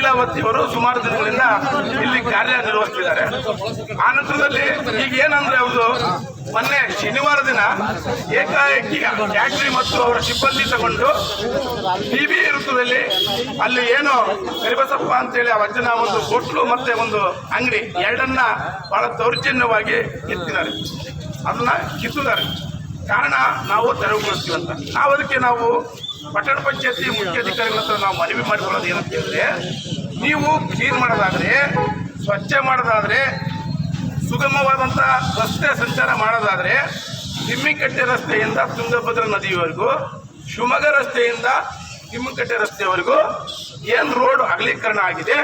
ಲೀಲಾವತಿಯವರು ಸುಮಾರು ದಿನಗಳಿಂದ ಇಲ್ಲಿ ಕಾರ್ಯನಿರ್ವಹಿಸ್ತಿದ್ದಾರೆ. ಆ ನಂತರದಲ್ಲಿ ಈಗ ಏನಂದ್ರೆ ಅವರು ಮೊನ್ನೆ ಶನಿವಾರ ದಿನ ಏಕಾಏಕಿ ಫ್ಯಾಕ್ಟ್ರಿ ಮತ್ತು ಅವರ ಸಿಬ್ಬಂದಿ ತಗೊಂಡು ಟಿವಿ ವೃತ್ತದಲ್ಲಿ ಅಲ್ಲಿ ಏನು ಕರಿಬಸಪ್ಪ ಅಂತೇಳಿ ಆ ವಚನ ಒಂದು ಹೋಟ್ಲು ಮತ್ತೆ ಒಂದು ಅಂಗಡಿ ಎರಡನ್ನ ಬಹಳ ದೌರ್ಜನ್ಯವಾಗಿ ಎತ್ತಿದ್ದಾರೆ, ಅದನ್ನ ಕಿತ್ತಿದ್ದಾರೆ. ಕಾರಣ ನಾವು ತೆರವುಗೊಳಿಸ್ತೀವಂತ ಅದಕ್ಕೆ ನಾವು ಪಟ್ಟಣ ಪಂಚಾಯತಿ ಮುಖ್ಯಾಧಿಕಾರಿಗಳ ಹತ್ರ ನಾವು ಮನವಿ ಮಾಡಿಕೊಳ್ಳೋದು ಏನಂತ ಹೇಳಿದ್ರೆ, ನೀವು ಕ್ಲೀನ್ ಮಾಡೋದಾದ್ರೆ, ಸ್ವಚ್ಛ ಮಾಡೋದಾದ್ರೆ, ಸುಗಮವಾದಂಥ ರಸ್ತೆ ಸಂಚಾರ ಮಾಡೋದಾದ್ರೆ ತಿಮ್ಮಿಕಟ್ಟೆ ರಸ್ತೆಯಿಂದ ತುಂಗಭದ್ರಾ ನದಿಯವರೆಗೂ, ಶಿವಮೊಗ್ಗ ರಸ್ತೆಯಿಂದ ತಿಮ್ಮಿಕಟ್ಟೆ ರಸ್ತೆಯವರೆಗೂ ಏನು ರೋಡ್ ಅಗಲೀಕರಣ ಆಗಿದೆ,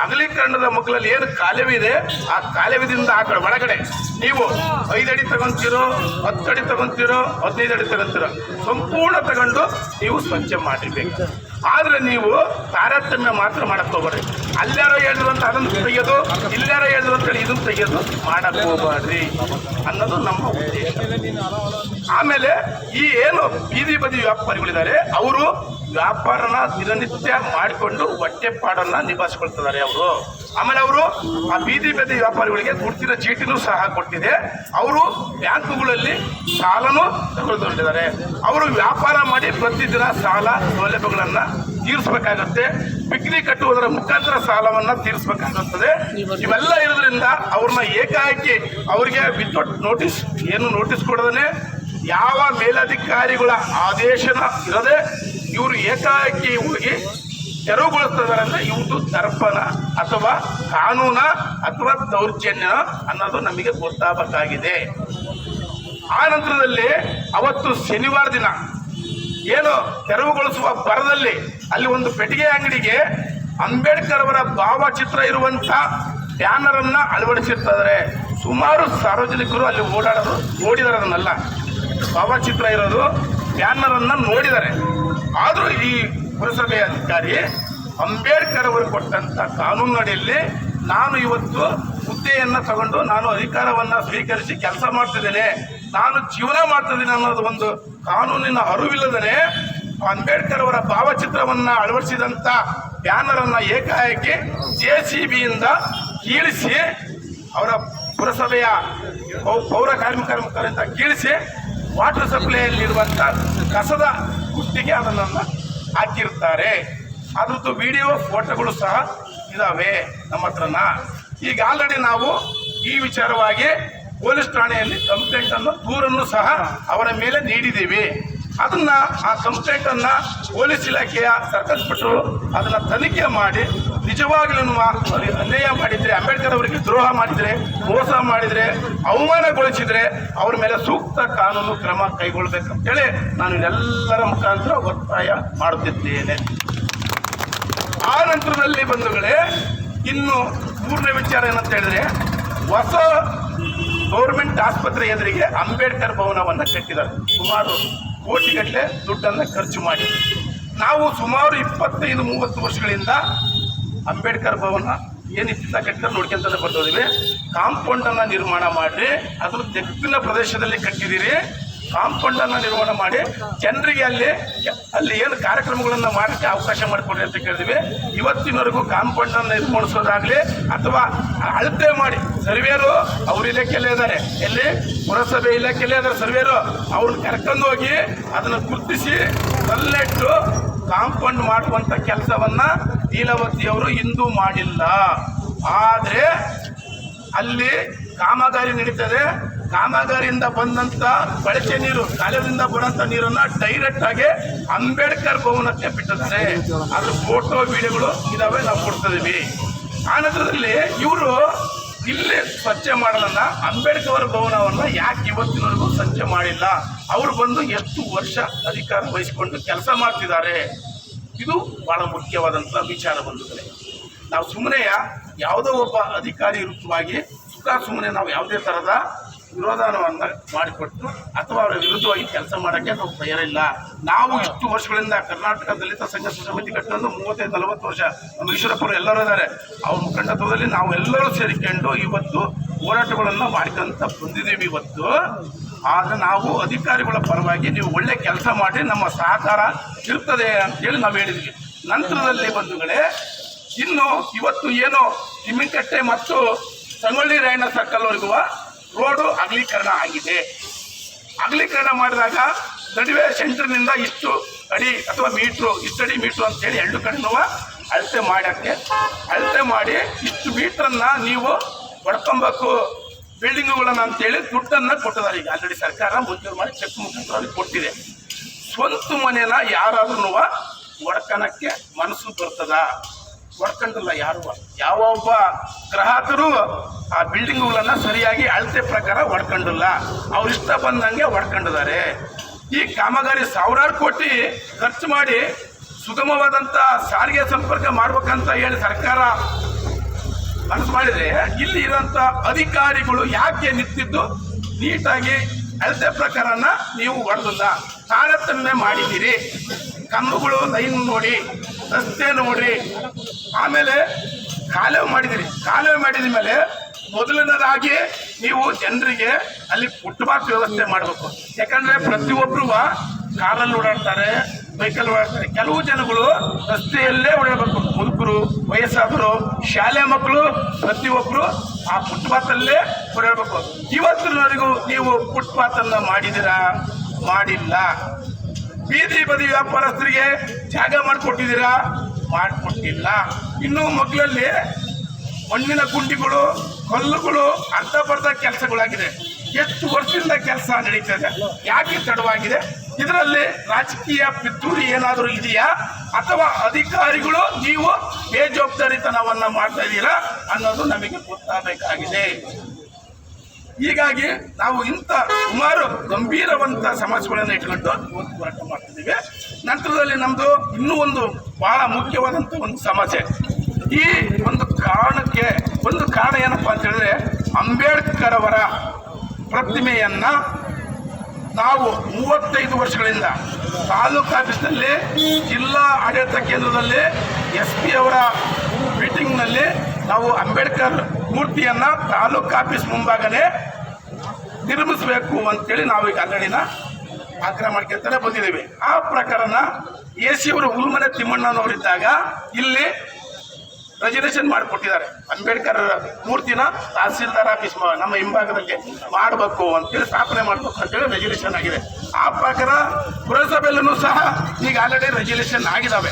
ಅಗಲೀಕರಣದ ಮಕ್ಕಳಲ್ಲಿ ಏನು ಕಾಲುವೆ ಇದೆ ಆ ಕಾಲುವೆದಿಂದ ಆ ಕಡೆ ಒಳಗಡೆ ನೀವು 5 ಅಡಿ ತಗೊಂತೀರೋ, 10 ಅಡಿ ತಗೊಂತೀರೋ, 15 ಅಡಿ ತಗೊಂತೀರೋ, ಸಂಪೂರ್ಣ ತಗೊಂಡು ನೀವು ಸ್ವಚ್ಛ ಮಾಡಿರ್ಬೇಕು. ಆದರೆ ನೀವು ತಾರತಮ್ಯ ಮಾತ್ರ ಮಾಡಕ್ಕೆ ಹೋಗ್ಬೇಡ್ರಿ. ಅಲ್ಲಾರೋ ಹೇಳಿದ್ರು ಅಂತ ಅದನ್ನು ತೆಗೆಯೋದು, ಇಲ್ಲಾರೋ ಹೇಳಿದ್ರು ಅಂತೇಳಿ ಇದನ್ನು ತೆಗೆಯೋದು ಮಾಡಕ್ಕೆ ಹೋಗ್ಬೇಡ್ರಿ ಅನ್ನೋದು ನಮ್ಮ ಉದ್ದೇಶ. ಆಮೇಲೆ ಈ ಏನು ಬೀದಿ ಬದಿ ವ್ಯಾಪಾರಿಗಳಿದ್ದಾರೆ ಅವರು ವ್ಯಾಪಾರನ ದಿನನಿತ್ಯ ಮಾಡಿಕೊಂಡು ಹೊಟ್ಟೆಪಾಡನ್ನ ನಿಭಾಯಿಸ್ಕೊಳ್ತಿದ್ದಾರೆ ಅವರು. ಆಮೇಲೆ ಅವರು ಆ ಬೀದಿ ಬದಿ ವ್ಯಾಪಾರಿಗಳಿಗೆ ಗುರುತಿನ ಚೀಟಿನೂ ಸಹ ಕೊಟ್ಟಿದೆ. ಅವರು ಬ್ಯಾಂಕುಗಳಲ್ಲಿ ಸಾಲನೂ ತಗೊಳ್ತಿದ್ದಾರೆ. ಅವರು ವ್ಯಾಪಾರ ಮಾಡಿ ಪ್ರತಿದಿನ ಸಾಲ ಸೌಲಭ್ಯಗಳನ್ನ ತೀರಿಸಬೇಕಾಗುತ್ತೆ. ಬಿಕ್ರಿ ಕಟ್ಟುವುದರ ಮುಖಾಂತರ ಸಾಲವನ್ನ ತೀರಿಸಬೇಕಾಗುತ್ತದೆ. ಇವೆಲ್ಲ ಇರೋದ್ರಿಂದ ಅವ್ರನ್ನ ಏಕಾಏಕಿ ಅವರಿಗೆ ವಿತೌಟ್ ನೋಟಿಸ್ ಏನು ನೋಟಿಸ್ ಕೊಡದೇ ಯಾವ ಮೇಲಧಿಕಾರಿಗಳ ಆದೇಶನ ಇರದೆ ಇವರು ಏಕಾಏಕಿ ಹೋಗಿ ತೆರವುಗೊಳಿಸ್ತಿದ್ದಾರೆ ಅಂದರೆ ಇವುದು ದರ್ಪಣ ಅಥವಾ ಕಾನೂನ ಅಥವಾ ದೌರ್ಜನ್ಯ ಅನ್ನೋದು ನಮಗೆ ಗೊತ್ತಾಗಬೇಕಾಗಿದೆ. ಆ ನಂತರದಲ್ಲಿ ಅವತ್ತು ಶನಿವಾರ ದಿನ ಏನು ತೆರವುಗೊಳಿಸುವ ಬರದಲ್ಲಿ ಅಲ್ಲಿ ಒಂದು ಪೆಟ್ಟಿಗೆ ಅಂಗಡಿಗೆ ಅಂಬೇಡ್ಕರ್ ಅವರ ಭಾವಚಿತ್ರ ಇರುವಂಥ ಬ್ಯಾನರ್ ಅನ್ನ ಅಳವಡಿಸಿರ್ತಾರೆ. ಸುಮಾರು ಸಾರ್ವಜನಿಕರು ಅಲ್ಲಿ ನೋಡಿದ್ದಾರೆ, ಅದನ್ನೆಲ್ಲ ಭಾವಚಿತ್ರ ಇರೋದು ಬ್ಯಾನರ್ ಅನ್ನ ನೋಡಿದ್ದಾರೆ. ಆದರೂ ಈ ಪುರಸಭೆಯ ಅಧಿಕಾರಿ ಅಂಬೇಡ್ಕರ್ ಅವರು ಕೊಟ್ಟಂತ ಕಾನೂನಿನಡಿಯಲ್ಲಿ ನಾನು ಇವತ್ತು ಹುದ್ದೆಯನ್ನು ತಗೊಂಡು ನಾನು ಅಧಿಕಾರವನ್ನು ಸ್ವೀಕರಿಸಿ ಕೆಲಸ ಮಾಡ್ತಿದ್ದೇನೆ, ನಾನು ಜೀವನ ಮಾಡ್ತಿದ್ದೇನೆ ಅನ್ನೋದು ಒಂದು ಕಾನೂನಿನ ಅರಿವಿಲ್ಲದೇ ಅಂಬೇಡ್ಕರ್ ಅವರ ಭಾವಚಿತ್ರವನ್ನು ಅಳವಡಿಸಿದಂಥ ಬ್ಯಾನರ್ ಅನ್ನ ಏಕಾಏಕಿ JCBಯಿಂದ ಕೀಳಿಸಿ ಅವರ ಪುರಸಭೆಯ ಪೌರ ಕಾರ್ಮಿಕರ ಮುಖಾಂತರ ಕೀಳಿಸಿ ವಾಟರ್ ಸಪ್ಲೈಯಲ್ಲಿರುವಂಥ ಕಸದ ಗುಟ್ಟಿಗೆ ಅದನ್ನು ಹಾಕಿರ್ತಾರೆ. ಅದ್ರದ್ದು ವಿಡಿಯೋ ಫೋಟೋಗಳು ಸಹ ಇದಾವೆ ನಮ್ಮ ಹತ್ರನ. ಈಗ ಆಲ್ರೆಡಿ ನಾವು ಈ ವಿಚಾರವಾಗಿ ಪೊಲೀಸ್ ಠಾಣೆಯಲ್ಲಿ ಕಂಪ್ಲೇಂಟನ್ನು ದೂರನ್ನು ಸಹ ಅವರ ಮೇಲೆ ನೀಡಿದ್ದೀವಿ. ಅದನ್ನ ಆ ಕಂಪ್ಲೇಂಟನ್ನು ಪೊಲೀಸ್ ಇಲಾಖೆಯ ಸರ್ಕಲ್ ಇನ್ಸ್ಪೆಕ್ಟರ್ ಅದನ್ನು ತನಿಖೆ ಮಾಡಿ ನಿಜವಾಗ್ಲೂ ಅನ್ಯಾಯ ಮಾಡಿದರೆ, ಅಂಬೇಡ್ಕರ್ ಅವರಿಗೆ ದ್ರೋಹ ಮಾಡಿದರೆ, ಮೋಸ ಮಾಡಿದರೆ, ಅವಮಾನಗೊಳಿಸಿದರೆ ಅವ್ರ ಮೇಲೆ ಸೂಕ್ತ ಕಾನೂನು ಕ್ರಮ ಕೈಗೊಳ್ಳಬೇಕಂತೇಳಿ ನಾನು ಇದೆಲ್ಲರ ಮುಖಾಂತರ ಒತ್ತಾಯ ಮಾಡುತ್ತಿದ್ದೇನೆ. ಆ ನಂತರದಲ್ಲಿ ಬಂಧುಗಳೇ, ಇನ್ನು ಮೂರನೇ ವಿಚಾರ ಏನಂತ ಹೇಳಿದ್ರೆ, ಹೊಸ ಗೌರ್ಮೆಂಟ್ ಆಸ್ಪತ್ರೆ ಎದುರಿಗೆ ಅಂಬೇಡ್ಕರ್ ಭವನವನ್ನು ಕಟ್ಟಿದ್ದಾರೆ. ಸುಮಾರು ಕೋಟಿಗಟ್ಟಲೆ ದುಡ್ಡನ್ನು ಖರ್ಚು ಮಾಡಿ ನಾವು ಸುಮಾರು 25-30 ವರ್ಷಗಳಿಂದ ಅಂಬೇಡ್ಕರ್ ಭವನ ಏನಿತ್ತ ಕಟ್ಟಿದ್ರೆ ನೋಡ್ಕೊಂತ ಬರ್ತಿದ್ದೀವಿ. ಕಾಂಪೌಂಡನ್ನು ನಿರ್ಮಾಣ ಮಾಡಿ ಅದ್ರ ತೆಗ್ಗಿನ ಪ್ರದೇಶದಲ್ಲಿ ಕಟ್ಟಿದ್ದೀರಿ. ಕಾಂಪೌಂಡನ್ನು ನಿರ್ಮಾಣ ಮಾಡಿ ಜನರಿಗೆ ಅಲ್ಲಿ ಏನು ಕಾರ್ಯಕ್ರಮಗಳನ್ನು ಮಾಡೋಕ್ಕೆ ಅವಕಾಶ ಮಾಡಿಕೊಡ್ರಿ ಅಂತ ಕೇಳಿದ್ವಿ. ಇವತ್ತಿನವರೆಗೂ ಕಾಂಪೌಂಡನ್ನು ನಿರ್ಮಿಸೋದಾಗಲಿ ಅಥವಾ ಅಳತೆ ಮಾಡಿ ಸರ್ವೇರು ಅವ್ರ ಇಲಾಖೆಯಲ್ಲೇ ಇದ್ದಾರೆ, ಎಲ್ಲಿ ಪುರಸಭೆ ಇಲಾಖೆಯಲ್ಲೇ ಇದ್ದಾರೆ ಸರ್ವೇರು, ಅವ್ರನ್ನ ಕರ್ಕೊಂಡು ಹೋಗಿ ಅದನ್ನು ಗುರುತಿಸಿ ಕಲ್ಲಿಟ್ಟು ಕಾಂಪೌಂಡ್ ಮಾಡುವಂಥ ಕೆಲಸವನ್ನು ಲೀಲಾವತಿಯವರು ಇಂದು ಮಾಡಿಲ್ಲ. ಆದರೆ ಅಲ್ಲಿ ಕಾಮಗಾರಿ ನಡೀತದೆ. ಕಾಮಗಾರಿಯಿಂದ ಬಂದಂಥ ಬಳಕೆ ನೀರು, ಕಾಲದಿಂದ ಬರುವಂಥ ನೀರನ್ನು ಡೈರೆಕ್ಟ್ ಆಗಿ ಅಂಬೇಡ್ಕರ್ ಭವನಕ್ಕೆ ಬಿಟ್ಟಿದ್ದಾರೆ. ಅದ್ರ ಫೋಟೋ ವಿಡಿಯೋಗಳು ಇದಾವೆ, ನಾವು ಕೊಡ್ತಿದ್ದೀವಿ. ಆ ನಂತರದಲ್ಲಿ ಇವರು ಇಲ್ಲಿ ಸ್ವಚ್ಛ ಮಾಡೋದನ್ನ ಅಂಬೇಡ್ಕರ್ ಭವನವನ್ನು ಯಾಕೆ ಇವತ್ತಿನವರೆಗೂ ಸ್ವಚ್ಛ ಮಾಡಿಲ್ಲ? ಅವರು ಬಂದು ಎಷ್ಟು ವರ್ಷ ಅಧಿಕಾರ ವಹಿಸಿಕೊಂಡು ಕೆಲಸ ಮಾಡ್ತಿದ್ದಾರೆ. ಇದು ಬಹಳ ಮುಖ್ಯವಾದಂಥ ವಿಚಾರ ಬಂಧುಗಳೇ. ನಾವು ಸುಮ್ಮನೆ ಯಾವುದೋ ಒಬ್ಬ ಅಧಿಕಾರಿ ವಿರುದ್ಧವಾಗಿ ಸುಮ್ಮನೆ ನಾವು ಯಾವುದೇ ಥರದ ವಿರೋಧವನ್ನು ಮಾಡಿಕೊಟ್ಟು ಅಥವಾ ಅವರ ವಿರುದ್ಧವಾಗಿ ಕೆಲಸ ಮಾಡೋಕ್ಕೆ ನಾವು ತಯಾರಿಲ್ಲ. ನಾವು ಇಷ್ಟು ವರ್ಷಗಳಿಂದ ಕರ್ನಾಟಕ ದಲಿತ ಸಂಘರ್ಷ ಸಮಿತಿ ಕಟ್ಟಿಕೊಂಡು 35-40 ವರ್ಷ ನಮ್ಮ ಈಶ್ವರಪ್ಪರು ಎಲ್ಲರೂ ಇದ್ದಾರೆ. ಅವ್ರ ಮುಖಂಡತ್ವದಲ್ಲಿ ನಾವು ಎಲ್ಲರೂ ಸೇರಿಕೊಂಡು ಇವತ್ತು ಹೋರಾಟಗಳನ್ನು ಮಾಡ್ಕೊಂತ ಬಂದಿದ್ದೀವಿ ಇವತ್ತು. ಆದರೆ ನಾವು ಅಧಿಕಾರಿಗಳ ಪರವಾಗಿ ನೀವು ಒಳ್ಳೆ ಕೆಲಸ ಮಾಡಿ ನಮ್ಮ ಸಹಕಾರ ಇರ್ತದೆ ಅಂತೇಳಿ ನಾವು ಹೇಳಿದ್ವಿ. ನಂತರದಲ್ಲಿ ಬಂಧುಗಳೇ, ಇನ್ನು ಇವತ್ತು ಏನು ತಿಮ್ಮಿಕಟ್ಟೆ ಮತ್ತು ಸಂಗೊಳ್ಳಿ ರಾಯಣ್ಣ ಸರ್ಕಲ್ ವರೆಗೂ ರೋಡು ಅಗಲೀಕರಣ ಆಗಿದೆ. ಅಗಲೀಕರಣ ಮಾಡಿದಾಗ ನಡುವೆ ಸೆಂಟರ್ನಿಂದ ಇಷ್ಟು ಅಡಿ ಅಥವಾ ಮೀಟ್ರು ಇಷ್ಟಡಿ ಮೀಟ್ರು ಅಂತೇಳಿ ಎರಡು ಕಡೆನೂ ಅಳತೆ ಮಾಡಿ ಇಷ್ಟು ಮೀಟ್ರನ್ನ ನೀವು ಹೊಡ್ಕೊಬೇಕು ಬಿಲ್ಡಿಂಗುಗಳನ್ನ ಅಂತೇಳಿ ದುಡ್ಡನ್ನ ಕೊಟ್ಟಿದ್ದಾರೆ. ಈಗ ಆಲ್ರೆಡಿ ಸರ್ಕಾರ ಮಂಜೂರು ಮಾಡಿ ಚೆಕ್ ಮುಖಾಂತರ ಕೊಟ್ಟಿದೆ. ಸ್ವಂತ ಮನೆನ ಯಾರಾದ್ರೂ ಒಡ್ಕಣಕ್ಕೆ ಮನಸ್ಸು ಬರ್ತದ? ಒಡ್ಕೊಂಡಿಲ್ಲ ಯಾರು. ಯಾವ ಒಬ್ಬ ಗ್ರಾಹಕರು ಆ ಬಿಲ್ಡಿಂಗುಗಳನ್ನ ಸರಿಯಾಗಿ ಅಳತೆ ಪ್ರಕಾರ ಒಡ್ಕೊಂಡಿಲ್ಲ. ಅವ್ರು ಇಷ್ಟ ಬಂದಂಗೆ ಒಡ್ಕೊಂಡಿದ್ದಾರೆ. ಈ ಕಾಮಗಾರಿ ಸಾವಿರಾರು ಕೋಟಿ ಖರ್ಚು ಮಾಡಿ ಸುಗಮವಾದಂಥ ಸಾರಿಗೆ ಸಂಪರ್ಕ ಮಾಡ್ಬೇಕಂತ ಹೇಳಿ ಸರ್ಕಾರ ಮನಸ್ಸು ಮಾಡಿದ್ರೆ ಇಲ್ಲಿ ಇರೋಂಥ ಅಧಿಕಾರಿಗಳು ಯಾಕೆ ನಿಂತಿದ್ದು ನೀಟಾಗಿ ಅಳತೆ ಪ್ರಕಾರನ ನೀವು ಹೊಡೆದಿಲ್ಲ, ತಾರತಮ್ಯ ಮಾಡಿದ್ದೀರಿ. ಕಂಬಗಳು ಲೈನ್ ನೋಡಿ, ರಸ್ತೆ ನೋಡಿ, ಆಮೇಲೆ ಕಾಲುವೆ ಮಾಡಿದಿರಿ. ಕಾಲುವೆ ಮಾಡಿದ ಮೇಲೆ ಮೊದಲನೇದಾಗಿ ನೀವು ಜನರಿಗೆ ಅಲ್ಲಿ ಫುಟ್ಪಾತ್ ವ್ಯವಸ್ಥೆ ಮಾಡಬೇಕು. ಯಾಕಂದ್ರೆ ಪ್ರತಿಯೊಬ್ಬರು ಕಾರಲ್ಲಿ ಓಡಾಡ್ತಾರೆ, ಬೈಕಲ್ಲಿ ಓಡಾಡ್ತಾರೆ. ಕೆಲವು ಜನಗಳು ರಸ್ತೆಯಲ್ಲೇ ಓಡಾಡಬೇಕು. ಮುದುಕರು, ವಯಸ್ಸಾದರು, ಶಾಲೆ ಮಕ್ಕಳು ಪ್ರತಿಯೊಬ್ಬರು ಆ ಫುಟ್ಪಾತಲ್ಲೇ ಓಡಾಡಬೇಕು. ಇವತ್ತಿನವರೆಗೂ ನೀವು ಫುಟ್ಪಾತನ್ನು ಮಾಡಿದ್ದೀರಾ? ಮಾಡಿಲ್ಲ. ಬೀದಿ ಬದಿ ವ್ಯಾಪಾರಸ್ಥರಿಗೆ ಜಾಗ ಮಾಡಿಕೊಟ್ಟಿದ್ದೀರಾ? ಮಾಡಿಕೊಟ್ಟಿಲ್ಲ. ಇನ್ನು ಮಕ್ಕಳಲ್ಲಿ ಮಣ್ಣಿನ ಗುಂಡಿಗಳು, ಕಲ್ಲುಗಳು ಅರ್ಧಬರ್ಧ ಕೆಲಸಗಳಾಗಿದೆ. ಎಷ್ಟು ವರ್ಷದಿಂದ ಕೆಲಸ ನಡೀತದೆ, ಯಾಕೆ ತಡವಾಗಿದೆ? ಇದರಲ್ಲಿ ರಾಜಕೀಯ ಪಿತೂರಿ ಏನಾದರೂ ಇದೆಯಾ ಅಥವಾ ಅಧಿಕಾರಿಗಳು ನೀವು ಬೇಜವಾಬ್ದಾರಿತನವನ್ನ ಮಾಡ್ತಾ ಇದ್ದೀರಾ ಅನ್ನೋದು ನಮಗೆ ಗೊತ್ತಾಗಬೇಕಾಗಿದೆ. ಹೀಗಾಗಿ ನಾವು ಇಂಥ ಸುಮಾರು ಗಂಭೀರವಂತ ಸಮಸ್ಯೆಗಳನ್ನು ಇಟ್ಕೊಂಡು ಹೋರಾಟ ಮಾಡ್ತಿದ್ದೀವಿ. ನಂತರದಲ್ಲಿ ನಮ್ಮದು ಇನ್ನೂ ಒಂದು ಬಹಳ ಮುಖ್ಯವಾದಂಥ ಒಂದು ಸಮಸ್ಯೆ. ಈ ಒಂದು ಕಾರಣಕ್ಕೆ ಒಂದು ಕಾರಣ ಏನಪ್ಪ ಅಂತ ಹೇಳಿದ್ರೆ, ಅಂಬೇಡ್ಕರ್ ಅವರ ಪ್ರತಿಮೆಯನ್ನು ನಾವು 35 ವರ್ಷಗಳಿಂದ ತಾಲೂಕು ಆಫೀಸ್ನಲ್ಲಿ, ಜಿಲ್ಲಾ ಆಡಳಿತ ಕೇಂದ್ರದಲ್ಲಿ, SP ಅವರ ಮೀಟಿಂಗ್ನಲ್ಲಿ ನಾವು ಅಂಬೇಡ್ಕರ್ ಮೂರ್ತಿಯನ್ನು ತಾಲೂಕು ಆಫೀಸ್ ಮುಂಭಾಗನೇ ನಿರ್ಮಿಸಬೇಕು ಅಂತೇಳಿ ನಾವು ಈಗ ಆಲ್ರೆಡಿನ ಆಗ್ರಹ ಮಾಡ್ಕೊಳ್ತಾನೆ ಬಂದಿದ್ದೀವಿ. ಆ ಪ್ರಕಾರನ AC ಅವರು ಹುಲ್ಮನೆ ತಿಮ್ಮಣ್ಣನವರಿದ್ದಾಗ ಇಲ್ಲಿ ರೆಜರ್ವೇಷನ್ ಮಾಡಿಕೊಟ್ಟಿದ್ದಾರೆ. ಅಂಬೇಡ್ಕರ್ ಮೂರ್ತಿನ ತಹಸೀಲ್ದಾರ್ ಆಫೀಸ್ ನಮ್ಮ ಹಿಂಭಾಗದಲ್ಲಿ ಮಾಡಬೇಕು ಅಂತೇಳಿ, ಸ್ಥಾಪನೆ ಮಾಡಬೇಕು ಅಂತೇಳಿ ರೆಜರ್ವೇಷನ್ ಆಗಿದೆ. ಆ ಪ್ರಕಾರ ಪುರಸಭೆಯಲ್ಲೂ ಸಹ ಈಗ ಆಲ್ರೆಡಿ ರೆಜರ್ವೇಷನ್ ಆಗಿದ್ದಾವೆ.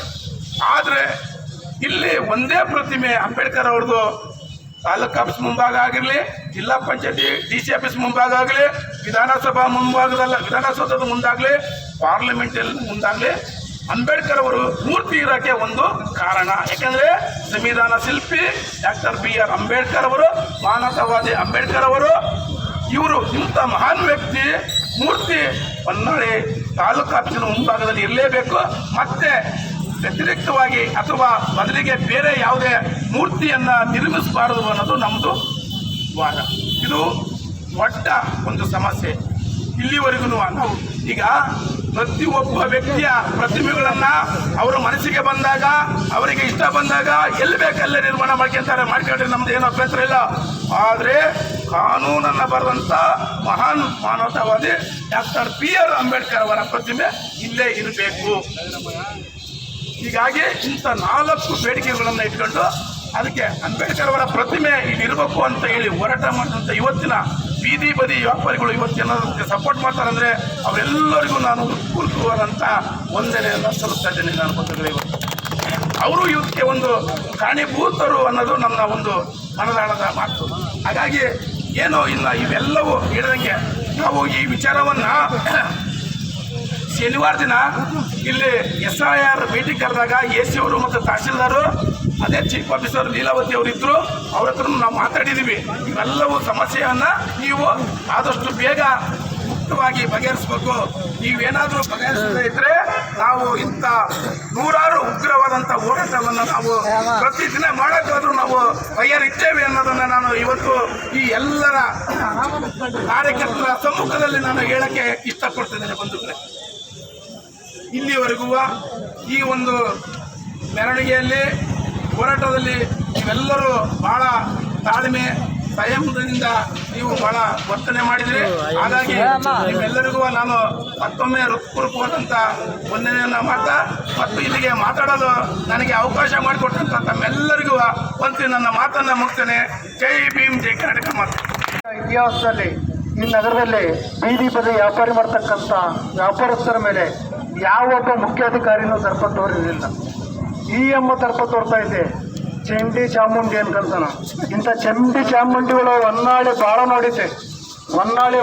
ಆದರೆ ಇಲ್ಲಿ ಒಂದೇ ಪ್ರತಿಮೆ ಅಂಬೇಡ್ಕರ್ ಅವ್ರದ್ದು ತಾಲೂಕು ಆಫೀಸ್ ಮುಂಭಾಗ ಆಗಿರಲಿ, ಜಿಲ್ಲಾ ಪಂಚಾಯತಿ DC ಆಫೀಸ್ ಮುಂಭಾಗ ಆಗಲಿ, ವಿಧಾನಸೌಧದ ಮುಂದಾಗಲಿ, ಪಾರ್ಲಿಮೆಂಟ್ ಮುಂದಾಗಲಿ ಅಂಬೇಡ್ಕರ್ ಅವರು ಮೂರ್ತಿ ಇರೋಕ್ಕೆ ಒಂದು ಕಾರಣ. ಯಾಕಂದರೆ ಸಂವಿಧಾನ ಶಿಲ್ಪಿ ಡಾಕ್ಟರ್ BR ಅಂಬೇಡ್ಕರ್ ಅವರು, ಮಾನವತಾವಾದಿ ಅಂಬೇಡ್ಕರ್ ಅವರು, ಇವರು ಇಂಥ ಮಹಾನ್ ವ್ಯಕ್ತಿ ಮೂರ್ತಿ ಹೊನ್ನಾಳಿ ತಾಲೂಕು ಆಫೀಸಿನ ಮುಂಭಾಗದಲ್ಲಿ ಇರಲೇಬೇಕು. ಮತ್ತೆ ವ್ಯತಿರಿಕ್ತವಾಗಿ ಅಥವಾ ಬದಲಿಗೆ ಬೇರೆ ಯಾವುದೇ ಮೂರ್ತಿಯನ್ನು ನಿರ್ಮಿಸಬಾರದು ಅನ್ನೋದು ನಮ್ಮದು ವಾದ. ಇದು ದೊಡ್ಡ ಒಂದು ಸಮಸ್ಯೆ. ಇಲ್ಲಿವರೆಗೂ ನಾವು ಈಗ ಪ್ರತಿಯೊಬ್ಬ ವ್ಯಕ್ತಿಯ ಪ್ರತಿಮೆಗಳನ್ನು ಅವರ ಮನಸ್ಸಿಗೆ ಬಂದಾಗ, ಅವರಿಗೆ ಇಷ್ಟ ಬಂದಾಗ ಎಲ್ಲಿ ಬೇಕಲ್ಲೇ ನಿರ್ಮಾಣ ಮಾಡ್ಕೊಂಡ್ರೆ ನಮ್ದು ಏನೋ ಅಭ್ಯಂತರ ಇಲ್ಲ. ಆದರೆ ಕಾನೂನನ್ನು ಬರೆದಂಥ ಮಹಾನ್ ಮಾನವತಾವಾದಿ ಡಾಕ್ಟರ್ BR ಅಂಬೇಡ್ಕರ್ ಅವರ ಪ್ರತಿಮೆ ಇಲ್ಲೇ ಇರಬೇಕು. ಹೀಗಾಗಿ ಇಂಥ 4 ಬೇಡಿಕೆಗಳನ್ನು ಇಟ್ಕೊಂಡು ಅದಕ್ಕೆ ಅಂಬೇಡ್ಕರ್ ಅವರ ಪ್ರತಿಮೆ ಇಲ್ಲಿರಬೇಕು ಅಂತ ಹೇಳಿ ಹೋರಾಟ ಮಾಡಿದಂಥ ಇವತ್ತಿನ ಬೀದಿ ಬದಿ ವ್ಯಾಪಾರಿಗಳು ಇವತ್ತೇನಾದಕ್ಕೆ ಸಪೋರ್ಟ್ ಮಾಡ್ತಾರೆ ಅಂದರೆ ಅವರೆಲ್ಲರಿಗೂ ನಾನು ಪೂರ್ವಕವಾದಂಥ ವಂದನೆಯನ್ನು ಸಲ್ಲಿಸ್ತಾ ಇದ್ದೇನೆ. ನಾನು ಬಂಧುಗಳೇ, ಇವತ್ತು ಅವರು ಇವತ್ತಿಗೆ ಒಂದು ಕಾರಣೀಭೂತರು ಅನ್ನೋದು ನನ್ನ ಒಂದು ಮನದಾಳದ ಮಾತು. ಹಾಗಾಗಿ ಏನೋ ಇಲ್ಲ, ಇವೆಲ್ಲವೂ ಹೇಳಿದಂಗೆ ನಾವು ಈ ವಿಚಾರವನ್ನು ಶನಿವಾರ ದಿನ ಇಲ್ಲಿ SIR ಮೀಟಿಂಗ್ ಕರೆದಾಗ AC ಅವರು ಮತ್ತು ತಹಸೀಲ್ದಾರು, ಅದೇ ಚೀಫ್ ಆಫೀಸರ್ ಲೀಲಾವತಿ ಅವರು ಇದ್ದರು, ಅವ್ರ ಹತ್ರ ನಾವು ಮಾತಾಡಿದ್ದೀವಿ. ಇವೆಲ್ಲವೂ ಸಮಸ್ಯೆಯನ್ನು ನೀವು ಆದಷ್ಟು ಬೇಗ ಮುಕ್ತವಾಗಿ ಬಗೆಹರಿಸಬೇಕು. ನೀವೇನಾದರೂ ಬಗೆಹರಿಸದೇ ಇದ್ದರೆ ನಾವು ಇಂಥ ನೂರಾರು ಉಗ್ರವಾದಂಥ ಹೋರಾಟವನ್ನು ನಾವು ಪ್ರತಿದಿನ ಮಾಡೋಕ್ಕಾದ್ರೂ ನಾವು ಬಗೆಹರಿಸ್ತೇವೆ ಅನ್ನೋದನ್ನು ನಾನು ಇವತ್ತು ಈ ಎಲ್ಲರ ಕಾರ್ಯಕರ್ತರ ಸಮ್ಮುಖದಲ್ಲಿ ನಾನು ಹೇಳಕ್ಕೆ ಇಷ್ಟಪಡ್ತಿದ್ದೇನೆ. ಬಂಧುಗಳೇ, ಇಲ್ಲಿವರೆಗೂ ಈ ಒಂದು ಮೆರವಣಿಗೆಯಲ್ಲಿ ಹೋರಾಟದಲ್ಲಿ ನೀವೆಲ್ಲರೂ ಬಹಳ ತಾಳ್ಮೆ ಸಂಯಮದಿಂದ ನೀವು ಬಹಳ ವರ್ತನೆ ಮಾಡಿದ್ರಿ. ಹಾಗಾಗಿ ನಿಮ್ಮೆಲ್ಲರಿಗೂ ನಾನು ಮತ್ತೊಮ್ಮೆ ಹೃತ್ಪೂರ್ವಕವಾದಂಥ ವಂದನೆಯನ್ನು ಮಾಡ್ತಾ ಮತ್ತು ಇಲ್ಲಿಗೆ ಮಾತಾಡಲು ನನಗೆ ಅವಕಾಶ ಮಾಡಿಕೊಟ್ಟಂತ ತಮ್ಮೆಲ್ಲರಿಗೂ ಒಂದು ನನ್ನ ಮಾತನ್ನು ಮುಗಿಸ್ತೇನೆ. ಜೈ ಭೀಮ್, ಜೈ ಕರ್ನಾಟಕ. ಮಾತು ಇತಿಹಾಸದಲ್ಲಿ ಈ ನಗರದಲ್ಲಿ ಬೀದಿ ಬದಿ ವ್ಯಾಪಾರಿ ಮಾಡ್ತಕ್ಕಂಥ ವ್ಯಾಪಾರಸ್ಥರ ಮೇಲೆ ಯಾವೊಬ್ಬ ಮುಖ್ಯಾಧಿಕಾರಿನೂ ದರ್ಪ ತೋರಿರಲಿಲ್ಲ. ಈ ಎಂಬ ದರ್ಪ ತೋರ್ತಾ ಇದೆ ಚಂಡಿ ಚಾಮುಂಡಿ ಅನ್ಕಂತಾನ. ಇಂಥ ಚಂಡಿ ಚಾಮುಂಡಿಗಳು ಹೊನ್ನಾಳಿ ಭಾಳ ನೋಡಿದ್ದೆ. ಹೊನ್ನಾಳಿ